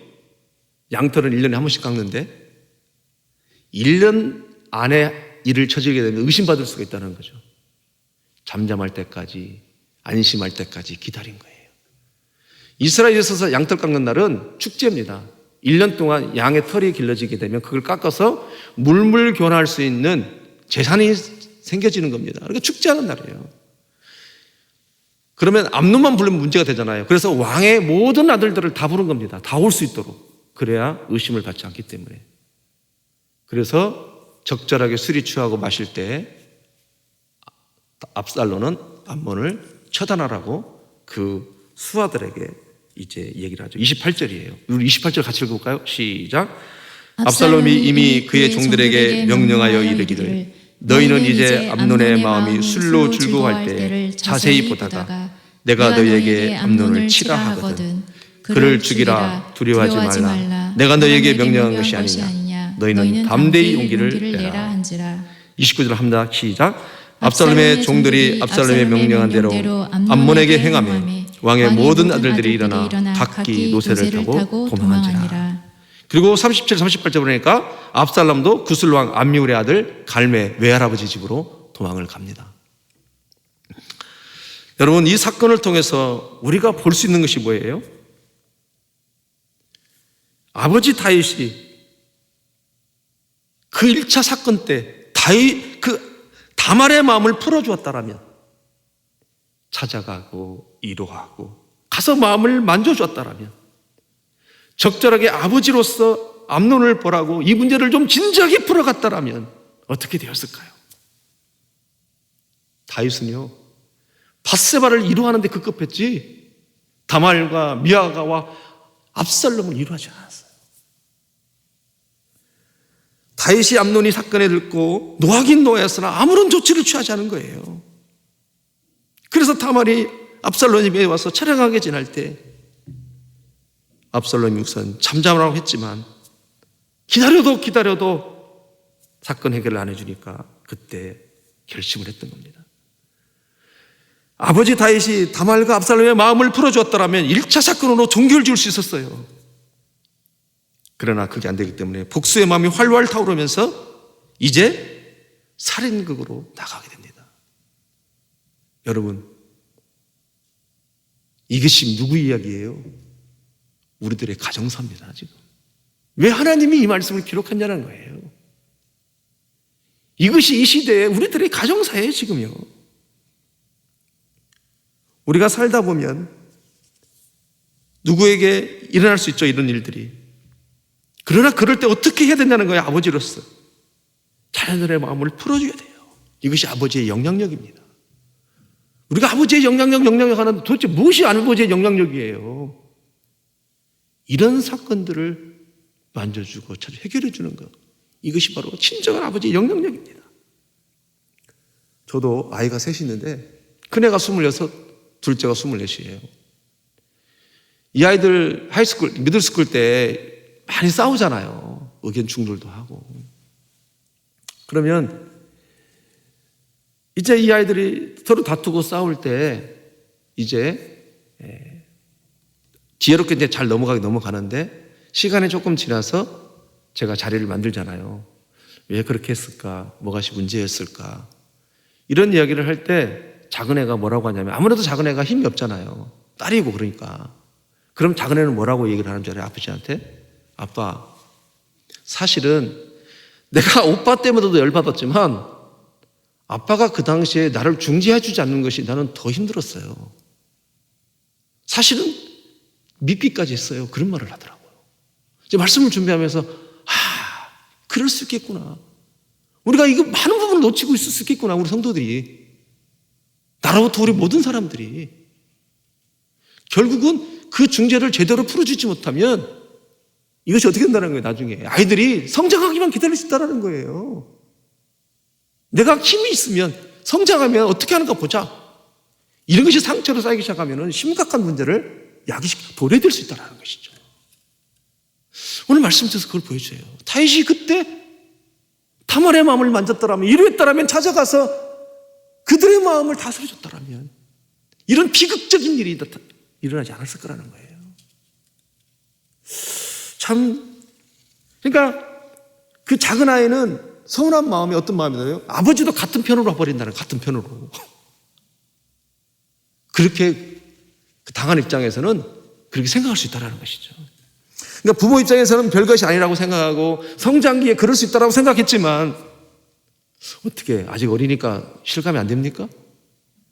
양털은 1년에 한 번씩 깎는데 1년 안에 일을 저지르게 되면 의심받을 수가 있다는 거죠. 잠잠할 때까지 안심할 때까지 기다린 거예요. 이스라엘에 있어서 양털 깎는 날은 축제입니다. 1년 동안 양의 털이 길러지게 되면 그걸 깎아서 물물 교환할 수 있는 재산이 생겨지는 겁니다. 그러니까 축제하는 날이에요. 그러면 암논만 부르면 문제가 되잖아요. 그래서 왕의 모든 아들들을 다 부른 겁니다. 다 올 수 있도록. 그래야 의심을 받지 않기 때문에. 그래서 적절하게 술이 취하고 마실 때 압살롬은 암논을 처단하라고 그 수하들에게 이제 얘기를 하죠. 28절이에요. 우리 28절 같이 읽어볼까요? 시작. 압살롬이 이미 그의 종들에게 명령하여 이르기를 너희는 이제 암논의 마음이 술로 즐거워할 때 자세히 보다가 내가 너희에게 암논을 치라 하거든 그를 죽이라 두려워하지 말라. 내가 너희에게 명령한 것이 아니냐. 너희는 담대히 용기를 내라 한지라. 29절 합니다. 시작. 압살롬의 종들이 압살롬의 명령한 대로 암몬에게 행하며 왕의 모든 아들들이 일어나 각기 노새를 타고 도망하니라. 그리고 37, 38절 보니까 압살롬도 구슬왕 암미울의 아들 갈메 외할아버지 집으로 도망을 갑니다. 여러분, 이 사건을 통해서 우리가 볼 수 있는 것이 뭐예요? 아버지 다윗이 그 1차 사건 때 다말의 마음을 풀어주었다라면 찾아가고 위로하고 가서 마음을 만져주었다라면 적절하게 아버지로서 암논을 보라고 이 문제를 좀 진지하게 풀어갔다라면 어떻게 되었을까요? 다윗은요 밧세바를 위로하는 데 급급했지 다말과 미아가와 압살롬을 위로하지 않았어요. 다윗이 암논이 사건에 들고 노하긴 노하였으나 아무런 조치를 취하지 않은 거예요. 그래서 다말이 압살롬 집에 와서 처량하게 지낼 때 압살롬이 우선 잠잠하라고 했지만 기다려도 사건 해결을 안 해주니까 그때 결심을 했던 겁니다. 아버지 다윗이 다말과 압살롬의 마음을 풀어주었더라면 1차 사건으로 종교를 지을 수 있었어요. 그러나 그게 안 되기 때문에 복수의 마음이 활활 타오르면서 이제 살인극으로 나가게 됩니다. 여러분, 이것이 누구 이야기예요? 우리들의 가정사입니다. 지금 왜 하나님이 이 말씀을 기록했냐는 거예요. 이것이 이 시대에 우리들의 가정사예요. 지금요. 우리가 살다 보면 누구에게 일어날 수 있죠, 이런 일들이. 그러나 그럴 때 어떻게 해야 되냐는 거예요. 아버지로서 자녀들의 마음을 풀어줘야 돼요. 이것이 아버지의 영향력입니다. 우리가 아버지의 영향력 하는 도대체 무엇이 아버지의 영향력이에요? 이런 사건들을 만져주고 해결해 주는 것, 이것이 바로 친정한 아버지의 영향력입니다. 저도 아이가 셋이 있는데 큰애가 26, 둘째가 24이에요. 이 아이들 하이스쿨, 미들스쿨 때 많이 싸우잖아요. 의견 충돌도 하고. 그러면 이제 이 아이들이 서로 다투고 싸울 때 이제 지혜롭게 이제 잘 넘어가는데 시간이 조금 지나서 제가 자리를 만들잖아요. 왜 그렇게 했을까? 뭐가 문제였을까? 이런 이야기를 할 때 작은 애가 뭐라고 하냐면 아무래도 작은 애가 힘이 없잖아요. 딸이고 그러니까. 그럼 작은 애는 뭐라고 얘기를 하는 줄 알아요? 아버지한테? 아빠, 사실은 내가 오빠 때문에도 열받았지만 아빠가 그 당시에 나를 중재해 주지 않는 것이 나는 더 힘들었어요. 사실은 믿기까지 했어요. 그런 말을 하더라고요. 이제 말씀을 준비하면서 그럴 수 있겠구나. 우리가 이거 많은 부분을 놓치고 있을 수 있겠구나. 우리 성도들이. 나로부터 우리 모든 사람들이. 결국은 그 중재를 제대로 풀어주지 못하면 이것이 어떻게 된다는 거예요, 나중에. 아이들이 성장하기만 기다릴 수 있다는 거예요. 내가 힘이 있으면, 성장하면 어떻게 하는가 보자. 이런 것이 상처로 쌓이기 시작하면 심각한 문제를 도래될 수 있다는 것이죠. 오늘 말씀 통해서 그걸 보여줘요. 다윗이 그때 다말의 마음을 만졌더라면, 이루었더라면, 찾아가서 그들의 마음을 다스려줬더라면 이런 비극적인 일이 일어나지 않았을 거라는 거예요. 그러니까 그 작은 아이는 서운한 마음이 어떤 마음이냐면 아버지도 같은 편으로 와버린다는, 같은 편으로. 그렇게 당한 입장에서는 그렇게 생각할 수 있다는 것이죠. 그러니까 부모 입장에서는 별것이 아니라고 생각하고 성장기에 그럴 수 있다고 생각했지만 어떻게 아직 어리니까 실감이 안 됩니까?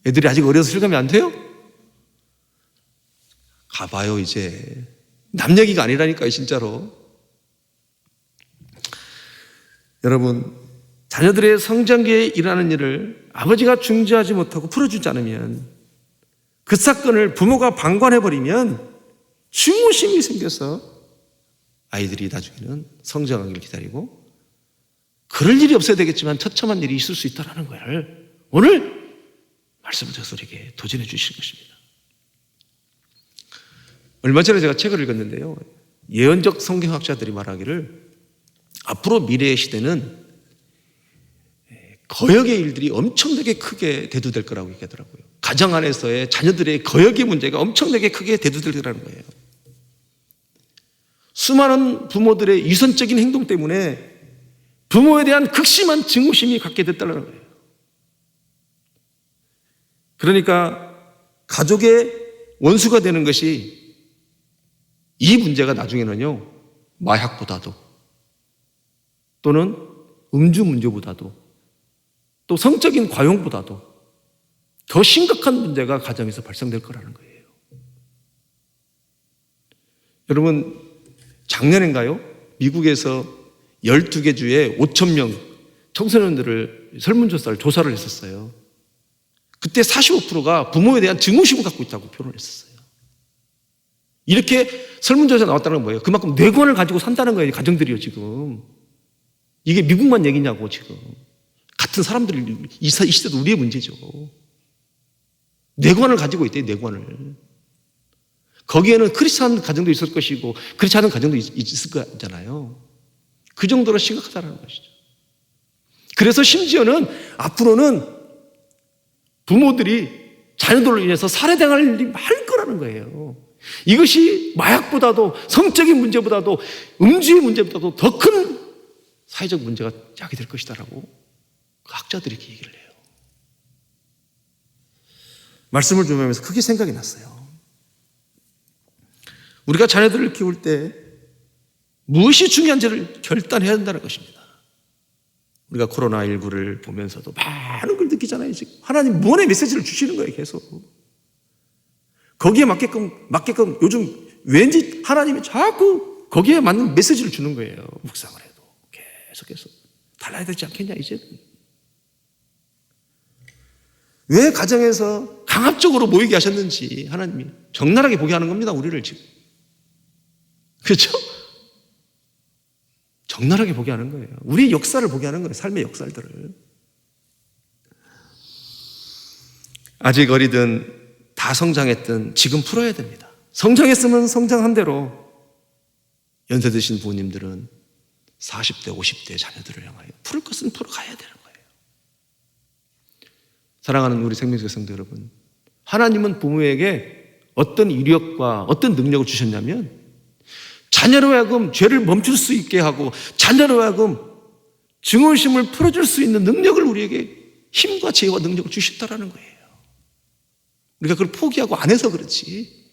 애들이 아직 어려서 실감이 안 돼요? 가봐요 이제. 남 얘기가 아니라니까요 진짜로. 여러분, 자녀들의 성장기에 일하는 일을 아버지가 중지하지 못하고 풀어주지 않으면, 그 사건을 부모가 방관해버리면 증오심이 생겨서 아이들이 나중에는 성장하기를 기다리고, 그럴 일이 없어야 되겠지만 처참한 일이 있을 수 있다는 걸 오늘 말씀을 통해서 우리에게 도전해 주신 것입니다. 얼마 전에 제가 책을 읽었는데요, 예언적 성경학자들이 말하기를 앞으로 미래의 시대는 거역의 일들이 엄청나게 크게 대두될 거라고 얘기하더라고요. 가정 안에서의 자녀들의 거역의 문제가 엄청나게 크게 대두될 거라는 거예요. 수많은 부모들의 유선적인 행동 때문에 부모에 대한 극심한 증오심이 갖게 됐다는 거예요. 그러니까 가족의 원수가 되는 것이, 이 문제가 나중에는요, 마약보다도, 또는 음주 문제보다도, 또 성적인 과용보다도 더 심각한 문제가 가정에서 발생될 거라는 거예요. 여러분, 작년인가요? 미국에서 12개 주에 5,000명 청소년들을 설문조사를 조사를 했었어요. 그때 45%가 부모에 대한 증오심을 갖고 있다고 표현을 했었어요. 이렇게 설문조사 나왔다는 건 뭐예요? 그만큼 뇌관을 가지고 산다는 거예요, 가정들이요 지금. 이게 미국만 얘기냐고 지금. 같은 사람들이 이 시대도 우리의 문제죠. 뇌관을 가지고 있대요, 뇌관을. 거기에는 크리스찬 가정도 있을 것이고 그렇지 않은 가정도 있을 거잖아요. 그 정도로 심각하다는 것이죠. 그래서 심지어는 앞으로는 부모들이 자녀들로 인해서 살해당할 일이 많을 거라는 거예요. 이것이 마약보다도, 성적인 문제보다도, 음주의 문제보다도 더 큰 사회적 문제가 야기될 것이다라고 학자들이 이렇게 얘기를 해요. 말씀을 준비하면서 크게 생각이 났어요. 우리가 자녀들을 키울 때 무엇이 중요한지를 결단해야 한다는 것입니다. 우리가 코로나19를 보면서도 많은 걸 느끼잖아요. 지금 하나님 무언의 메시지를 주시는 거예요, 계속. 거기에 맞게끔 요즘 왠지 하나님이 자꾸 거기에 맞는 메시지를 주는 거예요. 묵상을 해도 계속해서 달라야 되지 않겠냐 이제는. 왜 가정에서 강압적으로 모이게 하셨는지 하나님이 적나라하게 보게 하는 겁니다, 우리를 지금. 그렇죠? 적나라하게 보게 하는 거예요. 우리의 역사를 보게 하는 거예요, 삶의 역사들을. 아직 어리든 다 성장했든 지금 풀어야 됩니다. 성장했으면 성장한 대로, 연세 드신 부모님들은 40대, 50대 자녀들을 향하여 풀을 것은 풀어가야 되는 거예요. 사랑하는 우리 생명의 성도 여러분, 하나님은 부모에게 어떤 이력과 어떤 능력을 주셨냐면, 자녀로 하여금 죄를 멈출 수 있게 하고 자녀로 하여금 증오심을 풀어줄 수 있는 능력을 우리에게, 힘과 지혜와 능력을 주셨다라는 거예요. 우리가 그걸 포기하고 안 해서 그렇지,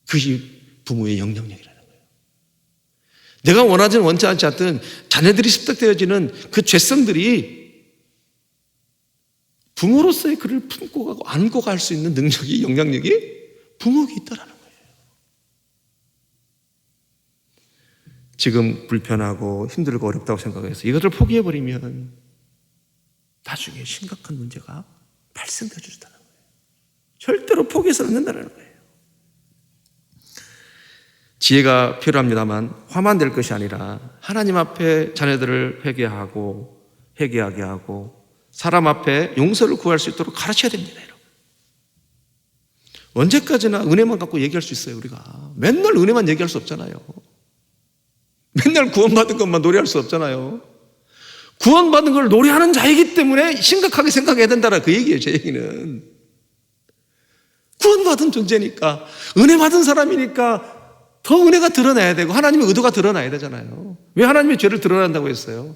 그것이 부모의 영향력이라는 거예요. 내가 원하든 원치 않든 자녀들이 습득되어지는 그 죄성들이 부모로서의 그를 품고 가고 안고 갈 수 있는 능력이, 영향력이 부모에게 있다라는 거예요. 지금 불편하고 힘들고 어렵다고 생각해서 이것을 포기해버리면 나중에 심각한 문제가 발생되어 주셨다는 거예요. 절대로 포기해서는 안 된다는 거예요. 지혜가 필요합니다만 화만 될 것이 아니라 하나님 앞에 자녀들을 회개하게 하고 사람 앞에 용서를 구할 수 있도록 가르쳐야 됩니다, 여러분. 언제까지나 은혜만 갖고 얘기할 수 있어요, 우리가. 맨날 은혜만 얘기할 수 없잖아요. 맨날 구원받은 것만 노래할 수 없잖아요. 구원받은 걸 노래하는 자이기 때문에 심각하게 생각해야 된다라 그 얘기예요, 제 얘기는. 구원받은 존재니까, 은혜 받은 사람이니까 더 은혜가 드러나야 되고 하나님의 의도가 드러나야 되잖아요. 왜 하나님의 죄를 드러난다고 했어요?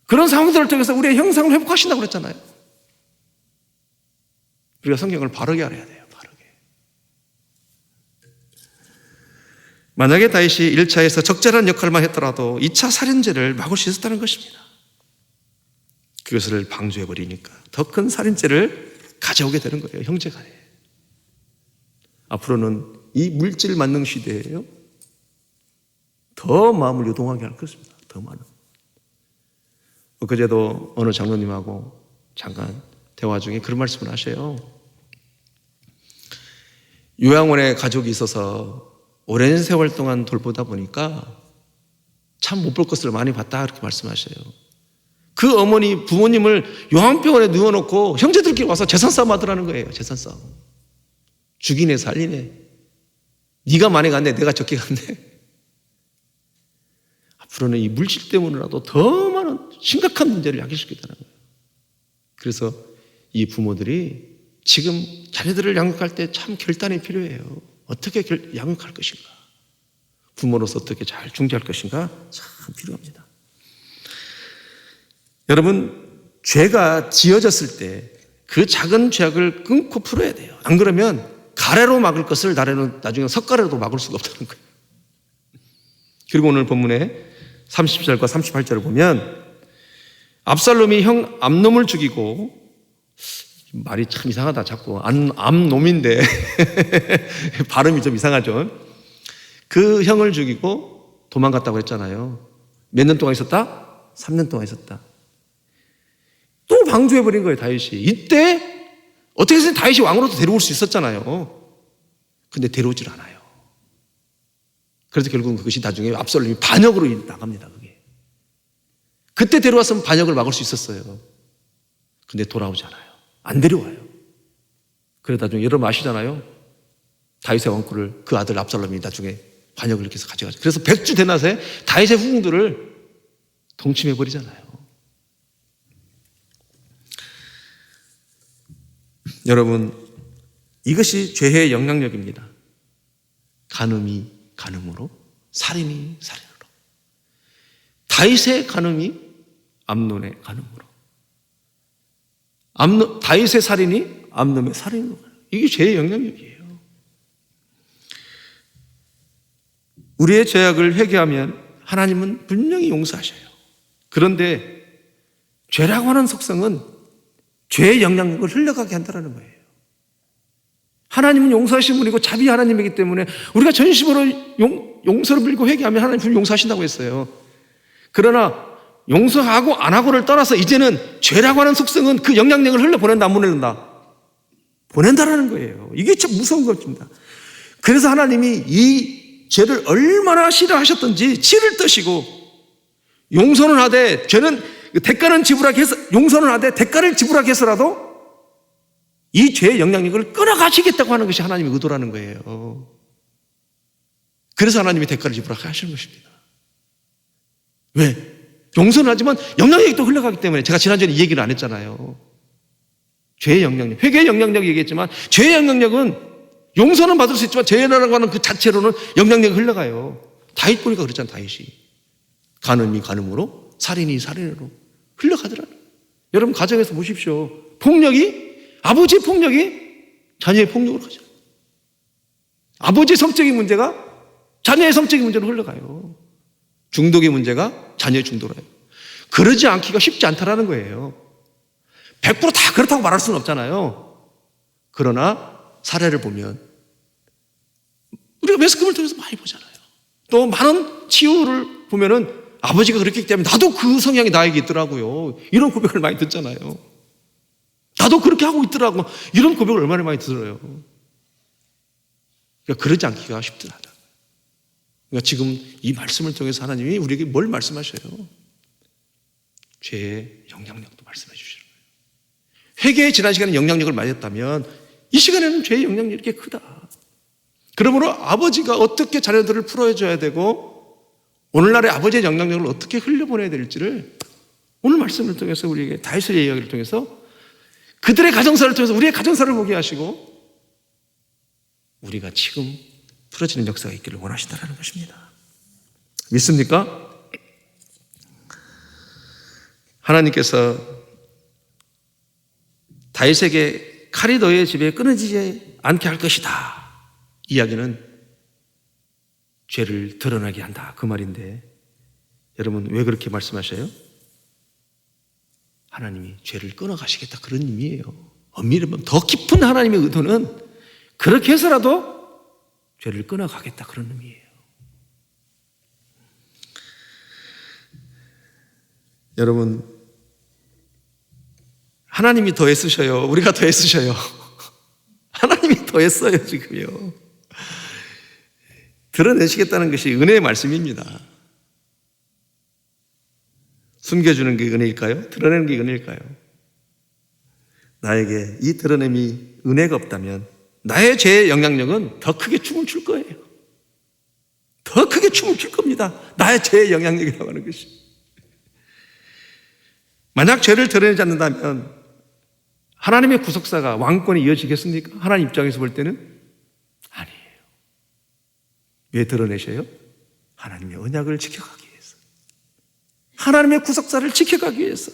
그런 상황들을 통해서 우리의 형상을 회복하신다고 그랬잖아요. 우리가 성경을 바르게 알아야 돼요, 바르게. 만약에 다윗이 1차에서 적절한 역할만 했더라도 2차 살인죄를 막을 수 있었다는 것입니다. 그것을 방조해 버리니까 더 큰 살인죄를 가져오게 되는 거예요. 형제간에. 앞으로는 이 물질 만능 시대에요, 더 마음을 요동하게 할 것입니다. 더 많은. 그제도 어느 장로님하고 잠깐 대화 중에 그런 말씀을 하셔요. 요양원에 가족이 있어서 오랜 세월 동안 돌보다 보니까 참 못 볼 것을 많이 봤다, 그렇게 말씀하셔요. 그 어머니 부모님을 요양병원에 누워놓고 형제들끼리 와서 재산 싸움 하더라는 거예요. 재산 싸움. 죽이네 살리네. 네가 많이 갔네, 내가 적게 갔네. 앞으로는 이 물질 때문이라도 더 많은 심각한 문제를 야기시키겠다는 거예요. 그래서 이 부모들이 지금 자녀들을 양육할 때 참 결단이 필요해요. 어떻게 양육할 것인가, 부모로서 어떻게 잘 중재할 것인가 참 필요합니다. 여러분, 죄가 지어졌을 때 그 작은 죄악을 끊고 풀어야 돼요. 안 그러면 가래로 막을 것을 나중에 석가래로도 막을 수가 없다는 거예요. 그리고 오늘 본문에 30절과 38절을 보면 압살롬이 형 암놈을 죽이고, 말이 참 이상하다, 자꾸 암놈인데 발음이 좀 이상하죠. 그 형을 죽이고 도망갔다고 했잖아요. 몇 년 동안 있었다? 3년 동안 있었다. 또 방조해버린 거예요, 다윗이. 이때 어떻게 해서 다윗이 왕으로도 데려올 수 있었잖아요. 근데 데려오질 않아요. 그래서 결국은 그것이 나중에 압살롬이 반역으로 나갑니다. 그게. 그때 데려왔으면 반역을 막을 수 있었어요. 근데 돌아오지 않아요. 안 데려와요. 그러다 나중에 여러분 아시잖아요. 다윗의 왕권을 그 아들 압살롬이 나중에 반역을 이렇게 해서 가져가죠. 그래서 백주 대낮에 다윗의 후궁들을 동침해버리잖아요. 여러분, 이것이 죄의 영향력입니다. 간음이 간음으로, 살인이 살인으로. 다윗의 간음이 암논의 간음으로, 다윗의 살인이 암논의 살인으로. 이게 죄의 영향력이에요. 우리의 죄악을 회개하면 하나님은 분명히 용서하셔요. 그런데 죄라고 하는 속성은 죄의 영향력을 흘러가게 한다는 거예요. 하나님은 용서하신 분이고 자비 하나님이기 때문에 우리가 전심으로 용서를 빌고 회개하면 하나님 분명히 용서하신다고 했어요. 그러나 용서하고 안 하고를 떠나서 이제는 죄라고 하는 속성은 그 영향력을 흘려보낸다, 안 보낸다? 보낸다라는 거예요. 이게 참 무서운 것입니다. 그래서 하나님이 이 죄를 얼마나 싫어하셨던지 치를 뜨시고, 용서는 하되 죄는 대가는 지불하게 해서, 용서는 하되 대가를 지불하게 해서라도 이 죄의 영향력을 끊어가시겠다고 하는 것이 하나님의 의도라는 거예요. 그래서 하나님이 대가를 지불하게 하시는 것입니다. 왜? 용서는 하지만 영향력이 또 흘러가기 때문에. 제가 지난주에 이 얘기를 안 했잖아요. 죄의 영향력, 회개의 영향력 얘기했지만 죄의 영향력은 용서는 받을 수 있지만 죄라고 하는 그 자체로는 영향력이 흘러가요. 다윗 보니까 그랬잖아요. 다윗이 간음이 간음으로, 살인이 살인으로 흘러가더라고요. 여러분 가정에서 보십시오. 폭력이, 아버지의 폭력이 자녀의 폭력으로 가죠. 아버지의 성적인 문제가 자녀의 성적인 문제로 흘러가요. 중독의 문제가 자녀의 중독으로 해요. 그러지 않기가 쉽지 않다라는 거예요. 100%다 그렇다고 말할 수는 없잖아요. 그러나 사례를 보면 우리가 매스컴을 통해서 많이 보잖아요. 또 많은 치유를 보면은 아버지가 그렇기 때문에 나도 그 성향이 나에게 있더라고요. 이런 고백을 많이 듣잖아요. 나도 그렇게 하고 있더라고. 이런 고백을 얼마나 많이 들어요. 그러니까 그러지 않기가 쉽지 않아요. 그러니까 지금 이 말씀을 통해서 하나님이 우리에게 뭘 말씀하셔요? 죄의 영향력도 말씀해 주시는 거예요. 회개의 지난 시간에 영향력을 많이 했다면 이 시간에는 죄의 영향력이 이렇게 크다. 그러므로 아버지가 어떻게 자녀들을 풀어줘야 되고 오늘날의 아버지의 영향력을 어떻게 흘려보내야 될지를 오늘 말씀을 통해서 우리에게 다윗의 이야기를 통해서 그들의 가정사를 통해서 우리의 가정사를 보게 하시고 우리가 지금 풀어지는 역사가 있기를 원하신다는 것입니다. 믿습니까? 하나님께서 다윗에게 칼이 너의 집에 끊어지지 않게 할 것이다. 이야기는 죄를 드러나게 한다, 그 말인데 여러분 왜 그렇게 말씀하셔요? 하나님이 죄를 끊어가시겠다 그런 의미예요. 엄밀히 보면 더 깊은 하나님의 의도는 그렇게 해서라도 죄를 끊어가겠다 그런 의미예요. 여러분, 하나님이 더 애쓰셔요? 우리가 더 애쓰셔요? 하나님이 더 애써요 지금요. 드러내시겠다는 것이 은혜의 말씀입니다. 숨겨주는 게 은혜일까요? 드러내는 게 은혜일까요? 나에게 이 드러냄이 은혜가 없다면 나의 죄의 영향력은 더 크게 춤을 출 거예요. 더 크게 춤을 출 겁니다. 나의 죄의 영향력이라고 하는 것이. 만약 죄를 드러내지 않는다면 하나님의 구속사가 왕권이 이어지겠습니까? 하나님 입장에서 볼 때는 아니에요. 왜 드러내셔요? 하나님의 언약을 지켜가기 위해서. 하나님의 구속사를 지켜가기 위해서.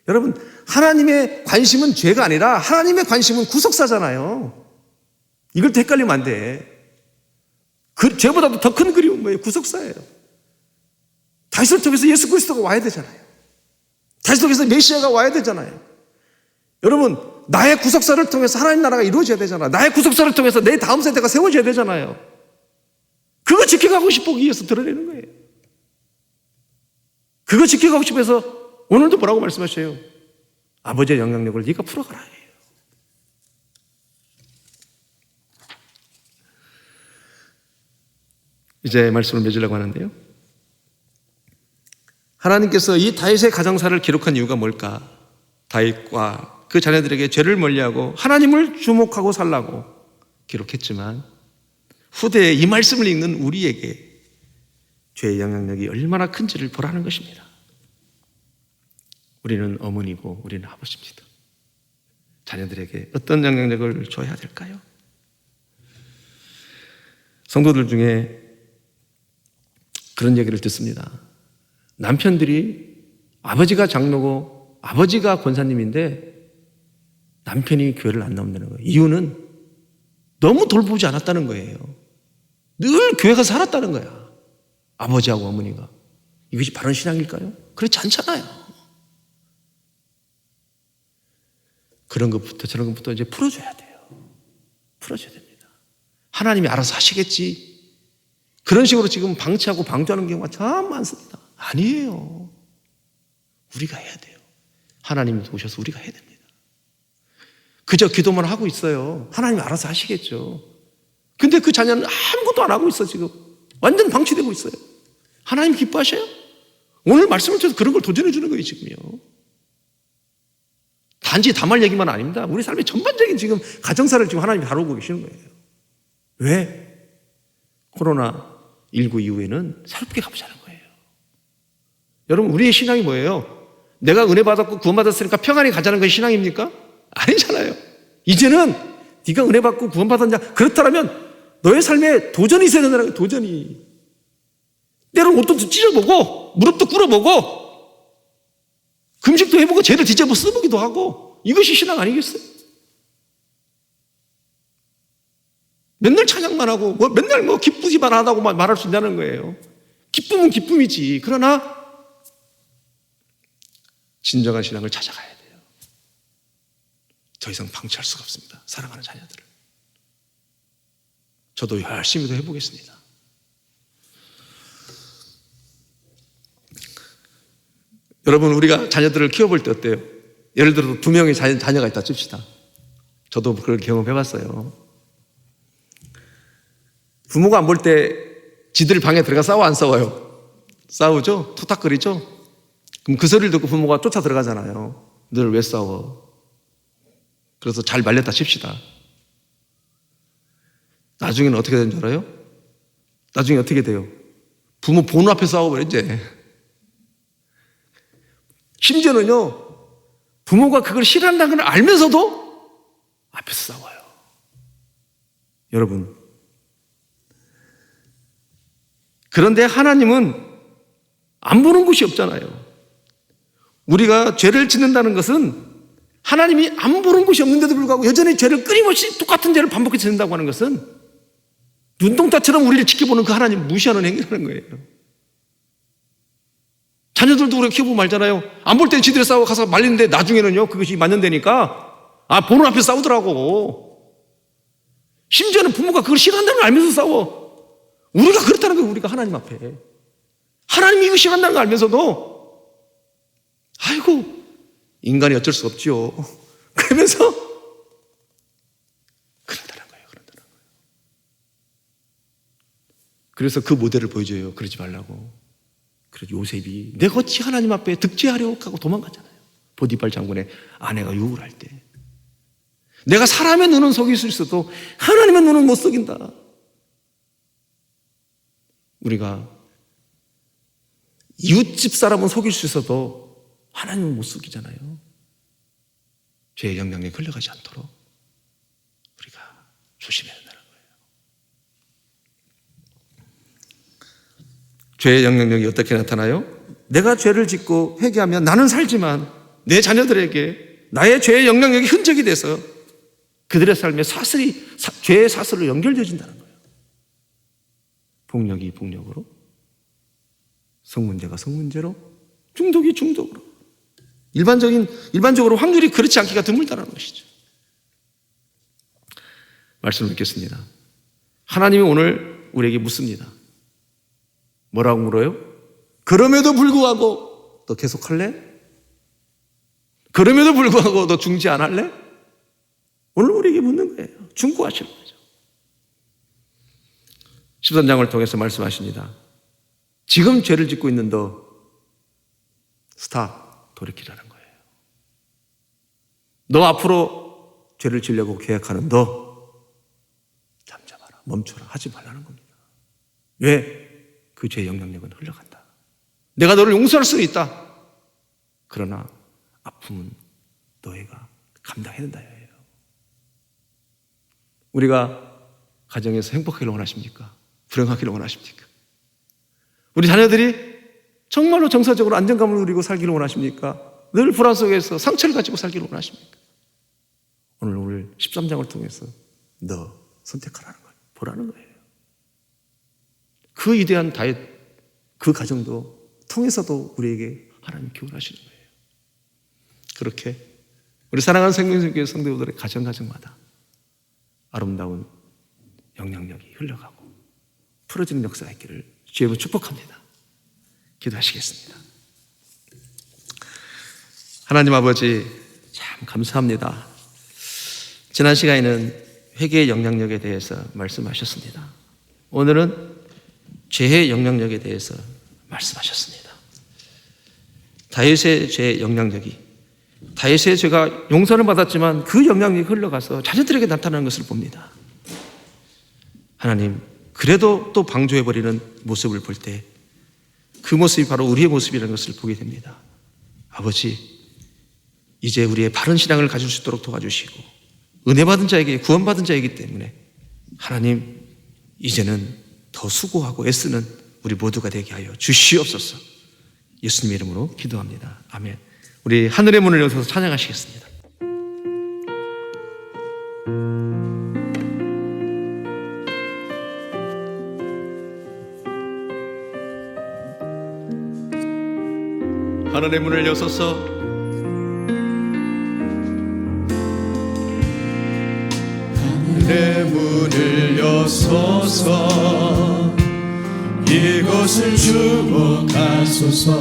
여러분, 하나님의 관심은 죄가 아니라 하나님의 관심은 구속사잖아요. 이걸 또 헷갈리면 안 돼. 그 죄보다도 더 큰 그리움은 뭐예요? 구속사예요. 다윗을 통해서 예수 그리스도가 와야 되잖아요. 다윗을 통해서 메시아가 와야 되잖아요. 여러분, 나의 구속사를 통해서 하나님 나라가 이루어져야 되잖아요. 나의 구속사를 통해서 내 다음 세대가 세워져야 되잖아요. 그거 지켜가고 싶기 위해서 드러내는 거예요. 그거 지켜가고 싶어서 오늘도 뭐라고 말씀하셔요? 아버지의 영향력을 네가 풀어가라 해요. 이제 말씀을 맺으려고 하는데요. 하나님께서 이 다윗의 가정사를 기록한 이유가 뭘까? 다윗과 그 자녀들에게 죄를 멀리하고 하나님을 주목하고 살라고 기록했지만 후대에 이 말씀을 읽는 우리에게 죄의 영향력이 얼마나 큰지를 보라는 것입니다. 우리는 어머니고 우리는 아버지입니다. 자녀들에게 어떤 영향력을 줘야 될까요? 성도들 중에 그런 얘기를 듣습니다. 남편들이 아버지가 장로고 아버지가 권사님인데 남편이 교회를 안 나온다는 거예요. 이유는 너무 돌보지 않았다는 거예요. 늘 교회 가서 살았다는 거야. 아버지하고 어머니가. 이것이 바른 신앙일까요? 그렇지 않잖아요. 그런 것부터 저런 것부터 이제 풀어줘야 돼요. 풀어줘야 됩니다. 하나님이 알아서 하시겠지. 그런 식으로 지금 방치하고 방조하는 경우가 참 많습니다. 아니에요. 우리가 해야 돼요. 하나님이 도우셔서 우리가 해야 됩니다. 그저 기도만 하고 있어요. 하나님이 알아서 하시겠죠. 근데 그 자녀는 아무것도 안 하고 있어 지금. 완전 방치되고 있어요. 하나님 기뻐하셔요? 오늘 말씀을 통해서 그런 걸 도전해 주는 거예요 지금요. 단지 담할 얘기만 아닙니다. 우리 삶의 전반적인 지금 가정사를 지금 하나님이 다루고 계시는 거예요. 왜? 코로나19 이후에는 새롭게 가보자는 거예요. 여러분, 우리의 신앙이 뭐예요? 내가 은혜 받았고 구원받았으니까 평안히 가자는 것이 신앙입니까? 아니잖아요. 이제는 네가 은혜 받고 구원받았냐? 그렇다면 너의 삶에 도전이 있어야 된다는 거예요. 도전이. 때로는 옷도 찢어보고 무릎도 꿇어보고 금식도 해보고 죄를 뒤집어 써보기도 하고 이것이 신앙 아니겠어요? 맨날 찬양만 하고 맨날 기쁘지만 하다고 말할 수 있다는 거예요. 기쁨은 기쁨이지. 그러나 진정한 신앙을 찾아가야 돼요. 더 이상 방치할 수가 없습니다. 사랑하는 자녀들을. 저도 열심히 더 해보겠습니다. 여러분, 우리가 자녀들을 키워볼 때 어때요? 예를 들어서 2명의 자녀가 있다 칩시다. 저도 그걸 경험해봤어요. 부모가 안 볼 때 지들 방에 들어가 싸워 안 싸워요? 싸우죠? 툭탁거리죠? 그럼 그 소리를 듣고 부모가 쫓아 들어가잖아요. 늘 왜 싸워? 그래서 잘 말렸다 칩시다. 나중에는 어떻게 되는 줄 알아요? 나중에 어떻게 돼요? 부모 보는 앞에 싸워버려 이제. 심지어는요, 부모가 그걸 싫어한다는 걸 알면서도 앞에서 싸워요. 여러분, 그런데 하나님은 안 보는 곳이 없잖아요. 우리가 죄를 짓는다는 것은 하나님이 안 보는 곳이 없는데도 불구하고 여전히 죄를 끊임없이 똑같은 죄를 반복해서 짓는다고 하는 것은 눈동자처럼 우리를 지켜보는 그 하나님 무시하는 행위라는 거예요. 자녀들도 우리가 키워보고 말잖아요. 안 볼 땐 지들이 싸워 가서 말리는데 나중에는요 그것이 맞는다니까 보는 앞에 싸우더라고. 심지어는 부모가 그걸 싫어한다는 걸 알면서 싸워. 우리가 그렇다는 거예요. 우리가 하나님 앞에 하나님이 이거 싫어한다는 걸 알면서도 아이고 인간이 어쩔 수 없지요 그러면서 그런다는 거예요. 그래서 그 모델을 보여줘요. 그러지 말라고. 그래서 요셉이 내가 어찌 하나님 앞에 득죄하려고 하고 도망가잖아요. 보디발 장군의 아내가 유혹을 할 때 내가 사람의 눈은 속일 수 있어도 하나님의 눈은 못 속인다. 우리가 이웃집 사람은 속일 수 있어도 하나님은 못 속이잖아요. 죄의 영향력에 흘러가지 않도록 우리가 조심해야 된다는 거예요. 죄의 영향력이 어떻게 나타나요? 내가 죄를 짓고 회개하면 나는 살지만 내 자녀들에게 나의 죄의 영향력이 흔적이 돼서 그들의 삶에 죄의 사슬로 연결되어진다는 거예요. 폭력이 폭력으로, 성문제가 성문제로, 중독이 중독으로. 일반적으로 확률이 그렇지 않기가 드물다는 것이죠. 말씀을 읽겠습니다. 하나님이 오늘 우리에게 묻습니다. 뭐라고 물어요? 그럼에도 불구하고 너 계속할래? 그럼에도 불구하고 너 중지 안 할래? 오늘 우리에게 묻는 거예요. 중고하시는 거죠. 13장을 통해서 말씀하십니다. 지금 죄를 짓고 있는 너 스탑, 돌이키라는 거예요. 너 앞으로 죄를 지려고 계획하는 너 잠잠하라, 멈춰라, 하지 말라는 겁니다. 왜? 그 죄의 영향력은 흘러간다. 내가 너를 용서할 수는 있다. 그러나 아픔은 너희가 감당해야 된다. 우리가 가정에서 행복하기를 원하십니까? 불행하기를 원하십니까? 우리 자녀들이 정말로 정서적으로 안정감을 누리고 살기를 원하십니까? 늘 불안 속에서 상처를 가지고 살기를 원하십니까? 오늘 13장을 통해서 너 선택하라는 거예요. 보라는 거예요. 그 위대한 다윗, 그 가정도 통해서도 우리에게 하나님 기원하시는 거예요. 그렇게 우리 사랑하는 생명교회 성도들의 가정마다 아름다운 영향력이 흘러가고 풀어지는 역사가 있기를 주님으로 축복합니다. 기도하시겠습니다. 하나님 아버지 참 감사합니다. 지난 시간에는 회개의 영향력에 대해서 말씀하셨습니다. 오늘은 죄의 영향력에 대해서 말씀하셨습니다. 다윗의 죄의 영향력이, 다윗의 죄가 용서를 받았지만 그 영향력이 흘러가서 자녀들에게 나타나는 것을 봅니다. 하나님, 그래도 또 방조해버리는 모습을 볼 때 그 모습이 바로 우리의 모습이라는 것을 보게 됩니다. 아버지, 이제 우리의 바른 신앙을 가질 수 있도록 도와주시고 은혜 받은 자에게, 구원받은 자이기 때문에 하나님, 이제는 더 수고하고 애쓰는 우리 모두가 되게 하여 주시옵소서. 예수님의 이름으로 기도합니다. 아멘. 우리 하늘의 문을 열어서 찬양하시겠습니다. 하늘의 문을 여소서 하늘의 문을 여소서 이곳을 주목하소서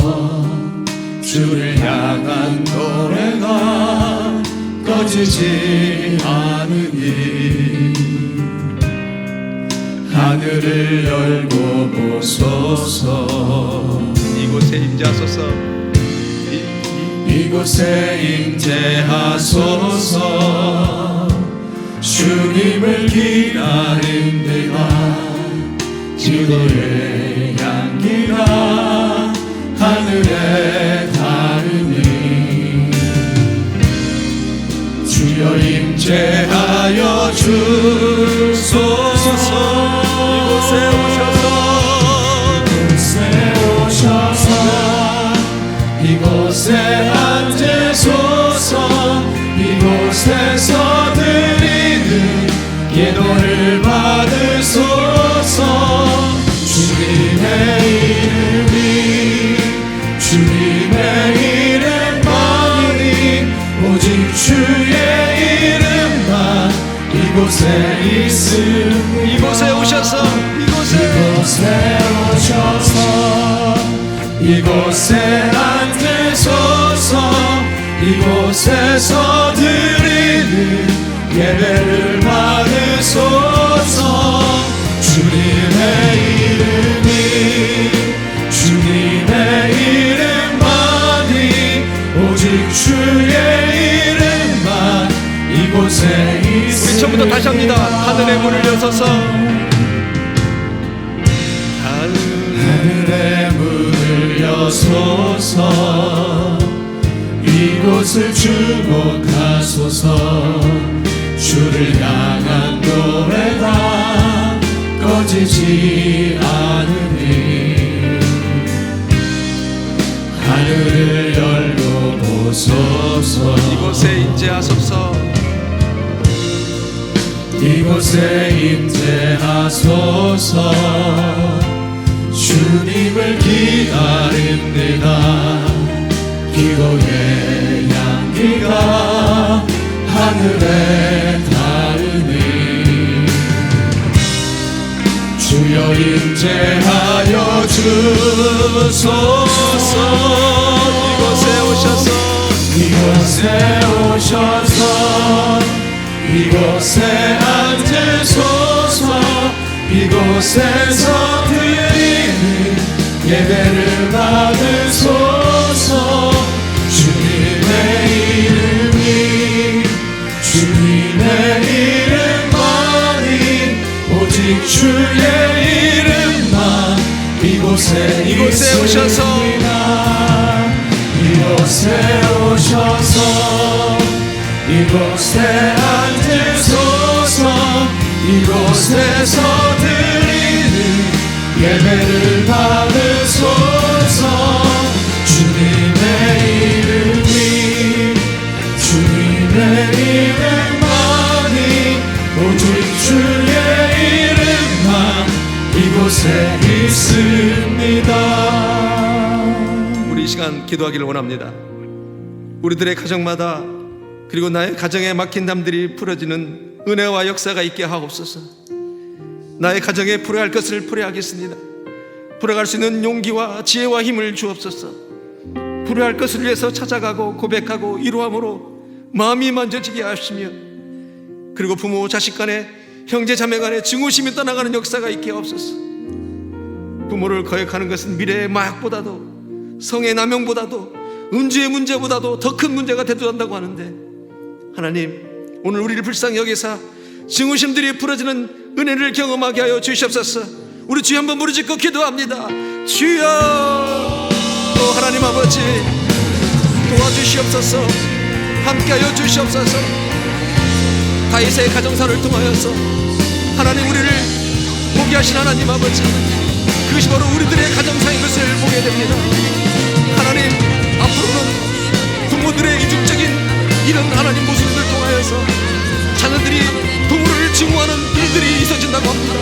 주를 향한 노래가 꺼지지 않으니 하늘을 열고 보소서 이곳에 임재하소서 이곳에 임재하소서 주님을 기다린대가 기도의 향기가 하늘에 닿으니 주여 임재하여 주소서 이곳에 오셔서 이곳에 앉으소서 이곳에서 드리는 기도를 받으소서 주님의 이름이 주님의 이곳에 있음 이곳에 오셔서 이곳에 오셔서 이곳에 앉으소서 이곳에서 드리는 예배를 받으소서 주님의 이름만이 오직 주의 이름만 이곳에 우리 있으니 처음부터 다시 합니다. 하늘의 문을 여서서 하늘의 문을 여소서 이곳을 주목하소서 주를 향한 노래가 꺼지지 않으니 하늘을 열고 보소서 이곳에 임재하소서 이곳에 임재하소서 주님을 기다립니다 기도의 향기가 하늘에 닿으니 주여 임재하여 주소서 이곳에 오셔서 이곳에 오셔서 이곳에 앉으소서 이곳에서 드리는 예배를 받으소서 주님의 이름만이 오직 주의 이름만 이곳에 오셔서 이곳에 오셔서 이곳에 앉으소서 이곳에서 드리는 예배를 받으소서 주님의 이름만이 오직 주의 이름만 이곳에 있습니다. 우리 이 시간 기도하기를 원합니다. 우리들의 가정마다 그리고 나의 가정에 막힌 담들이 풀어지는 은혜와 역사가 있게 하옵소서. 나의 가정에 풀어야 할 것을 풀어야겠습니다. 풀어갈 수 있는 용기와 지혜와 힘을 주옵소서. 풀어야 할 것을 위해서 찾아가고 고백하고 이루함으로 마음이 만져지게 하시며 그리고 부모 자식 간에 형제 자매 간에 증오심이 떠나가는 역사가 있게 하옵소서. 부모를 거역하는 것은 미래의 마약보다도 성의 남용보다도 음주의 문제보다도 더 큰 문제가 대두한다고 하는데 하나님 오늘 우리를 불쌍히 여기사 증오심들이 풀어지는 은혜를 경험하게 하여 주시옵소서. 우리 주여 한번 부르짖고 기도합니다. 주여 또 하나님 아버지 도와주시옵소서. 함께하여 주시옵소서. 다윗의 가정사를 통하여서 하나님 우리를 보게 하신 하나님 아버지 그것이 바로 우리들의 가정사인 것을 보게 됩니다. 하나님 앞으로는 부모들의 이중적인 이런 하나님 모습을 통하여서 자녀들이 부모를 증오하는 일들이 있어진다고 합니다.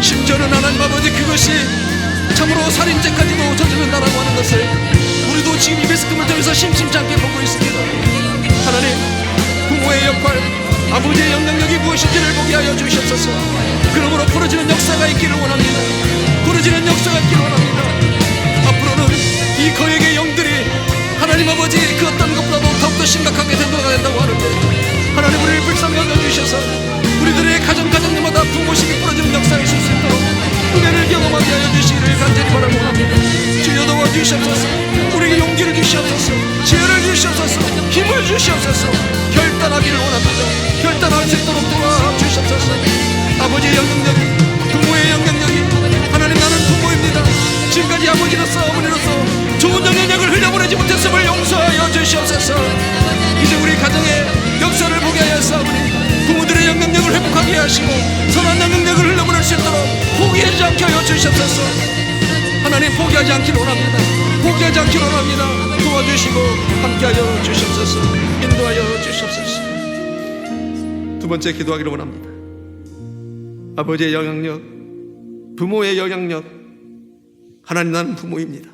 심지어는 하나님 아버지 그것이 참으로 살인죄까지도 저지른다라고 하는 것을 우리도 지금 이 말씀을 통해서 심심치 않게 보고 있습니다. 하나님 부모의 역할 아버지의 영향력이 무엇인지를 보게 하여 주시옵소서. 그러므로 풀어지는 역사가 있기를 원합니다. 풀어지는 역사가 있기를 원합니다. 앞으로는 이 거액의 영들이 하나님 아버지 그 어떤 것보다도 더욱더 심각하게 된다고 하는데 하나님 우리를 불쌍히 여겨주셔서 우리들의 가정마다 부모심이 풀어지는 역사가 있을 수 있도록 은혜를 경험하게 하여 주시기를 간절히 바라고 합니다. 주여 도와주시옵소서. 우리에게 용기를 주시옵소서. 지혜를 주시옵소서. 힘을 주시옵소서. 결단하기를 원합니다. 결단할 수 있도록 도와주시옵소서. 아버지의 영향력이 부모의 영향력이 하나님 나는 부모입니다. 지금까지 아버지로서 어머니로서 좋은 영향력을 흘려보내지 못했음을 용서하여 주시옵소서. 이제 우리 가정의 역사를 보게 하였사오니 부모들의 영향력을 회복하게 하시고 선한 영향력을 흘려보낼 수 있도록 포기하지 않게 하여 주시옵소서. 하나님 포기하지 않기를 원합니다. 포기하지 않기를 원합니다. 도와주시고 함께하여 주시옵소서. 인도하여 주시옵소서. 두 번째 기도하기를 원합니다. 아버지의 영향력, 부모의 영향력. 하나님 나는 부모입니다.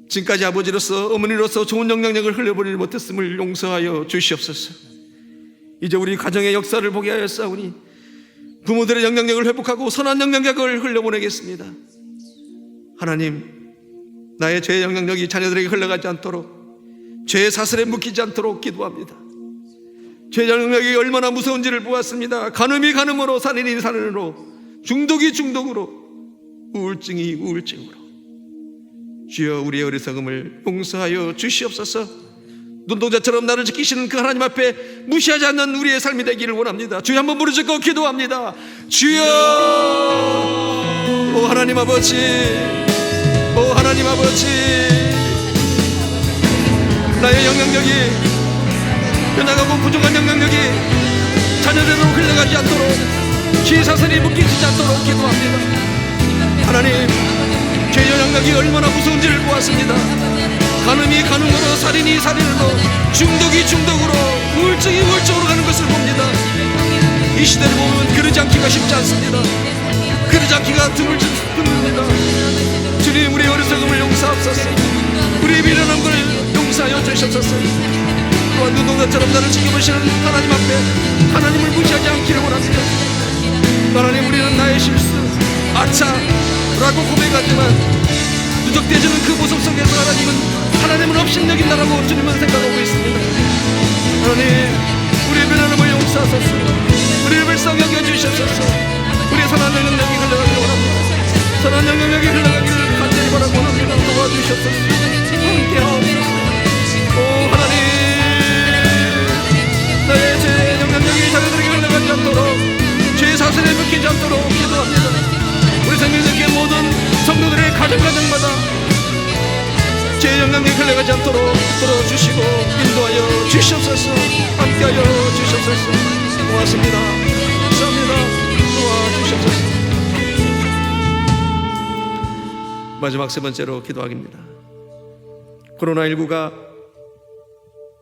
지금까지 아버지로서 어머니로서 좋은 영향력을 흘려보내지 못했음을 용서하여 주시옵소서. 이제 우리 가정의 역사를 보게 하였사오니 부모들의 영향력을 회복하고 선한 영향력을 흘려보내겠습니다. 하나님, 나의 죄의 영향력이 자녀들에게 흘러가지 않도록, 죄의 사슬에 묶이지 않도록 기도합니다. 죄의 영향력이 얼마나 무서운지를 보았습니다. 간음이 간음으로, 살인이 살인으로, 중독이 중독으로, 우울증이 우울증으로. 주여, 우리의 어리석음을 용서하여 주시옵소서. 눈동자처럼 나를 지키시는 그 하나님 앞에 무시하지 않는 우리의 삶이 되기를 원합니다. 주여, 한번 부르짖고 기도합니다. 주여, 오 하나님 아버지, 오 하나님 아버지, 나의 영향력이 변화가고 부족한 영향력이 자녀들로 흘러가지 않도록, 지사선이 묶이지 않도록 기도합니다. 하나님, 죄의 영향력이 얼마나 무서운지를 보았습니다. 간음이 간음으로, 살인이 살인으로, 중독이 중독으로, 우울증이 우울증으로 가는 것을 봅니다. 이 시대를 보면 그러지 않기가 쉽지 않습니다. 그러지 않기가 드뭅니다. 주님, 우리의 어리석음을 용서하옵소서. 우리의 미련한 걸 용서하여 주시옵소서. 또한 눈동자처럼 나를 지켜보시는 하나님 앞에 하나님을 무시하지 않기를 원합니다. 하나님, 우리는 나의 실수, 아차라고 고백하지만 누적되어지는 그 모습 속에서 하나님은 업신여긴다라고 주님은 생각하고 있습니다. 하나님, 우리의 변함을 용서하소서. 우리를 불쌍히 여겨주시옵소서. 우리의 선한 영향력이 흘러가기를 원합니다. 선한 영향력이 흘러가기를 간절히 바라고 원합니다. 도와주시옵소서. 함께하옵소서. 오 하나님, 나의 죄의 영향력이 자녀들에게 흘러가지 않도록, 죄의 사슬에 묶이지 않도록 기도합니다. 우리 생명의 모든 성도들의 가정마다 죄의 영향력이 흘러가지 않도록 들어주시고 인도하여 주시옵소서. 함께하여 주시옵소서. 고맙습니다. 감사합니다. 도와주시옵소서. 마지막 세 번째로 기도하기입니다. 코로나19가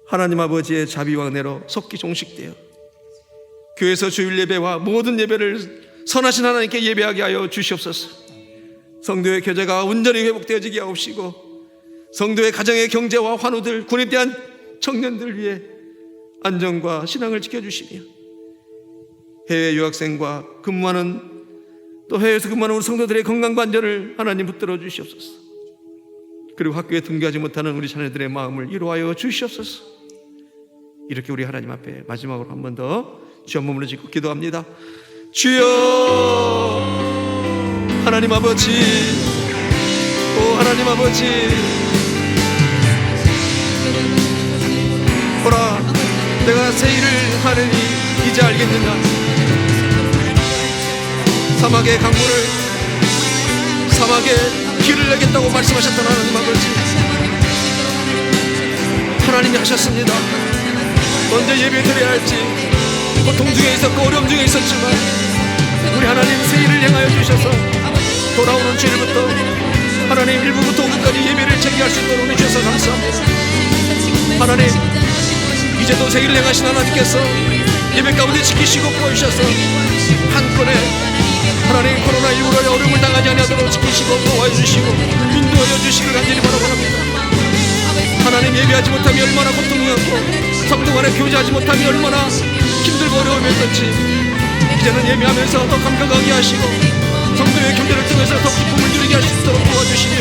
하나님 아버지의 자비와 은혜로 속기 종식되어 교회에서 주일 예배와 모든 예배를 선하신 하나님께 예배하게 하여 주시옵소서. 성도의 교제가 온전히 회복되어지게 하옵시고, 성도의 가정의 경제와 환우들, 군입대한 청년들 위해 안전과 신앙을 지켜주시며, 해외 유학생과 근무하는, 또 해외에서 근무하는 우리 성도들의 건강과 안전을 하나님 붙들어 주시옵소서. 그리고 학교에 등교하지 못하는 우리 자녀들의 마음을 위로하여 주시옵소서. 이렇게 우리 하나님 앞에 마지막으로 한 번 더 주 한 몸으로 짓고 기도합니다. 주여, 하나님 아버지, 오 하나님 아버지, 보라, 내가 새 일을 하느니 이제 알겠느냐. 사막의 강물을, 사막에 길을 내겠다고 말씀하셨던 하나님 아버지, 하나님이 하셨습니다. 언제 예배 드려야 할지 고통 중에 있었고 어려움 중에 있었지만 우리 하나님 새 일을 행하여 주셔서 돌아오는 주일부터 하나님 1부부터 5부까지 예배를 재개할 수 있도록 해주셔서 감사합니다. 하나님, 이제도 새 일을 행하신 하나님께서 예배 가운데 지키시고 보여주셔서 한 건에 하나님 코로나19로 어려움을 당하지 아니하도록 지키시고 보호해 주시고 인도하여 주시길 간절히 바라봅니다. 하나님, 예배하지 못함이 얼마나 고통이었고 성도 간에 교제하지 못함이 얼마나 힘들고 어려움이었던지 이제는 예배하면서 더 감격하게 하시고 성도의 교제를 통해서 더 기쁨을 누리게 하실 수 있도록 도와주시며,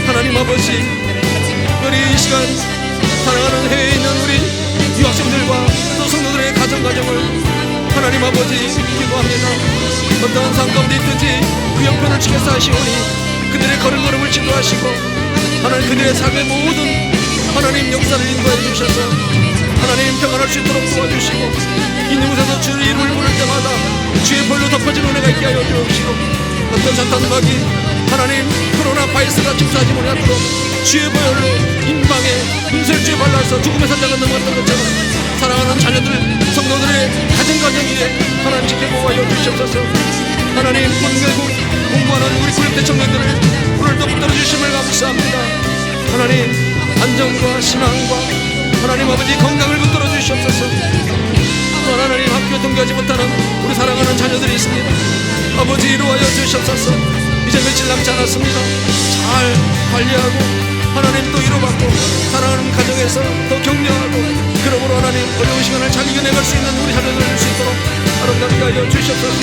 하나님 아버지, 우리 이 시간 사랑하는 해외에 있는 우리 유학생들과 또 성도들의 가정을 하나님 아버지 기도합니다. 어떤 상황 가운데 있든지 그 형편을 지켜서 하시오니 그들의 걸음걸음을 지도하시고 하나님 그들의 삶의 모든 하나님 역사를 인도해 주셔서 하나님 평안할 수 있도록 도와주시고 있는 곳에서 주의 이름을 부를 때마다 주의 벌로 덮어진 은혜가 있게 하여 주옵시고 어떤 사탄박이 하나님 코로나 바이러스가 침투하지 못하도록 주의 보혈로 인방에 눈살주에 발라서 죽음의 산장을 넘어갔던 것처럼 사랑하는 자녀들 성도들의 가정 위에 하나님 지켜보아여 주시옵소서. 하나님 본결국 공부하는 우리 군입대 청년들을 오늘도 붙들어 주심을 감사합니다. 하나님 안정과 신앙과 하나님 아버지 건강을 붙들어 주시옵소서. 또 하나님 학교 등교하지 못하는 우리 사랑하는 자녀들이 있습니다. 아버지 이루어여 주시옵소서. 이제 며칠 남지 않았습니다. 잘 관리하고 하나님 또 위로받고 사랑하는 가정에서 더 격려하고 그러므로 하나님 어려운 시간을 잘 이겨내갈 수 있는 우리 자녀들 될 수 있도록 아름답게 하여 주시옵소서.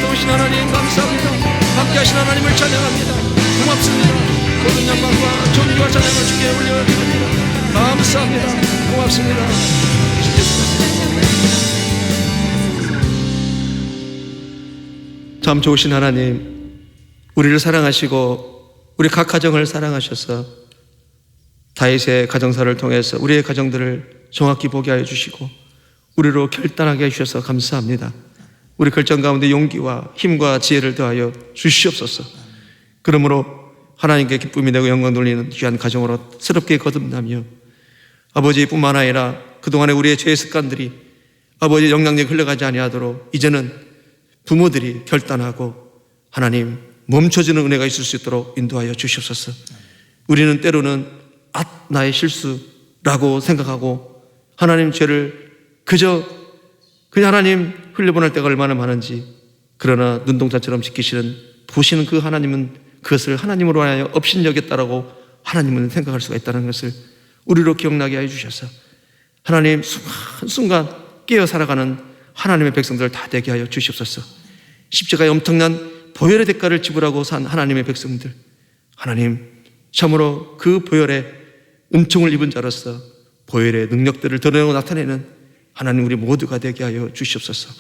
도우신 하나님 감사합니다. 함께하신 하나님을 찬양합니다. 고맙습니다. 모든 영광과 존귀와 찬양을 주께 올려드립니다. 감사합니다. 고맙습니다. 참 좋으신 하나님, 우리를 사랑하시고 우리 각 가정을 사랑하셔서 다윗의 가정사를 통해서 우리의 가정들을 정확히 보게 하여 주시고 우리로 결단하게 해주셔서 감사합니다. 우리 결정 가운데 용기와 힘과 지혜를 더하여 주시옵소서. 그러므로 하나님께 기쁨이 되고 영광 돌리는 귀한 가정으로 새롭게 거듭나며 아버지뿐만 아니라 그동안에 우리의 죄의 습관들이 아버지의 영향력이 흘러가지 아니하도록 이제는 부모들이 결단하고 하나님 멈춰지는 은혜가 있을 수 있도록 인도하여 주시옵소서. 우리는 때로는 나의 실수라고 생각하고 하나님 죄를 그냥 하나님 흘려보낼 때가 얼마나 많은지, 그러나 눈동자처럼 지키시는 보시는 그 하나님은 그것을 하나님으로 하여 업신여겼다라고 하나님은 생각할 수가 있다는 것을 우리로 기억나게 하여 주셔서 하나님 순간순간 깨어 살아가는 하나님의 백성들 다 되게 하여 주시옵소서. 십자가의 엄청난 보혈의 대가를 지불하고 산 하나님의 백성들, 하나님 참으로 그 보혈의 은총을 입은 자로서 보혈의 능력들을 드러내고 나타내는 하나님 우리 모두가 되게 하여 주시옵소서.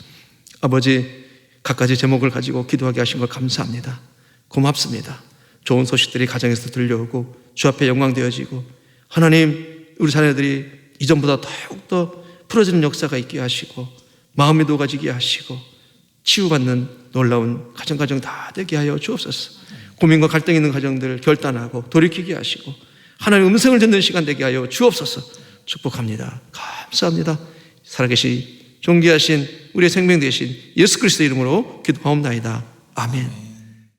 아버지, 갖가지 제목을 가지고 기도하게 하신 걸 감사합니다. 고맙습니다. 좋은 소식들이 가정에서 들려오고 주 앞에 영광되어지고 하나님 우리 자녀들이 이전보다 더욱더 풀어지는 역사가 있게 하시고 마음이 녹아지게 하시고 치유받는 놀라운 가정 다 되게 하여 주옵소서. 고민과 갈등 있는 가정들 결단하고 돌이키게 하시고 하나님 음성을 듣는 시간 되게 하여 주옵소서. 축복합니다. 감사합니다. 살아계신 존귀하신 우리의 생명 되신 예수 그리스도 이름으로 기도하옵나이다. 아멘.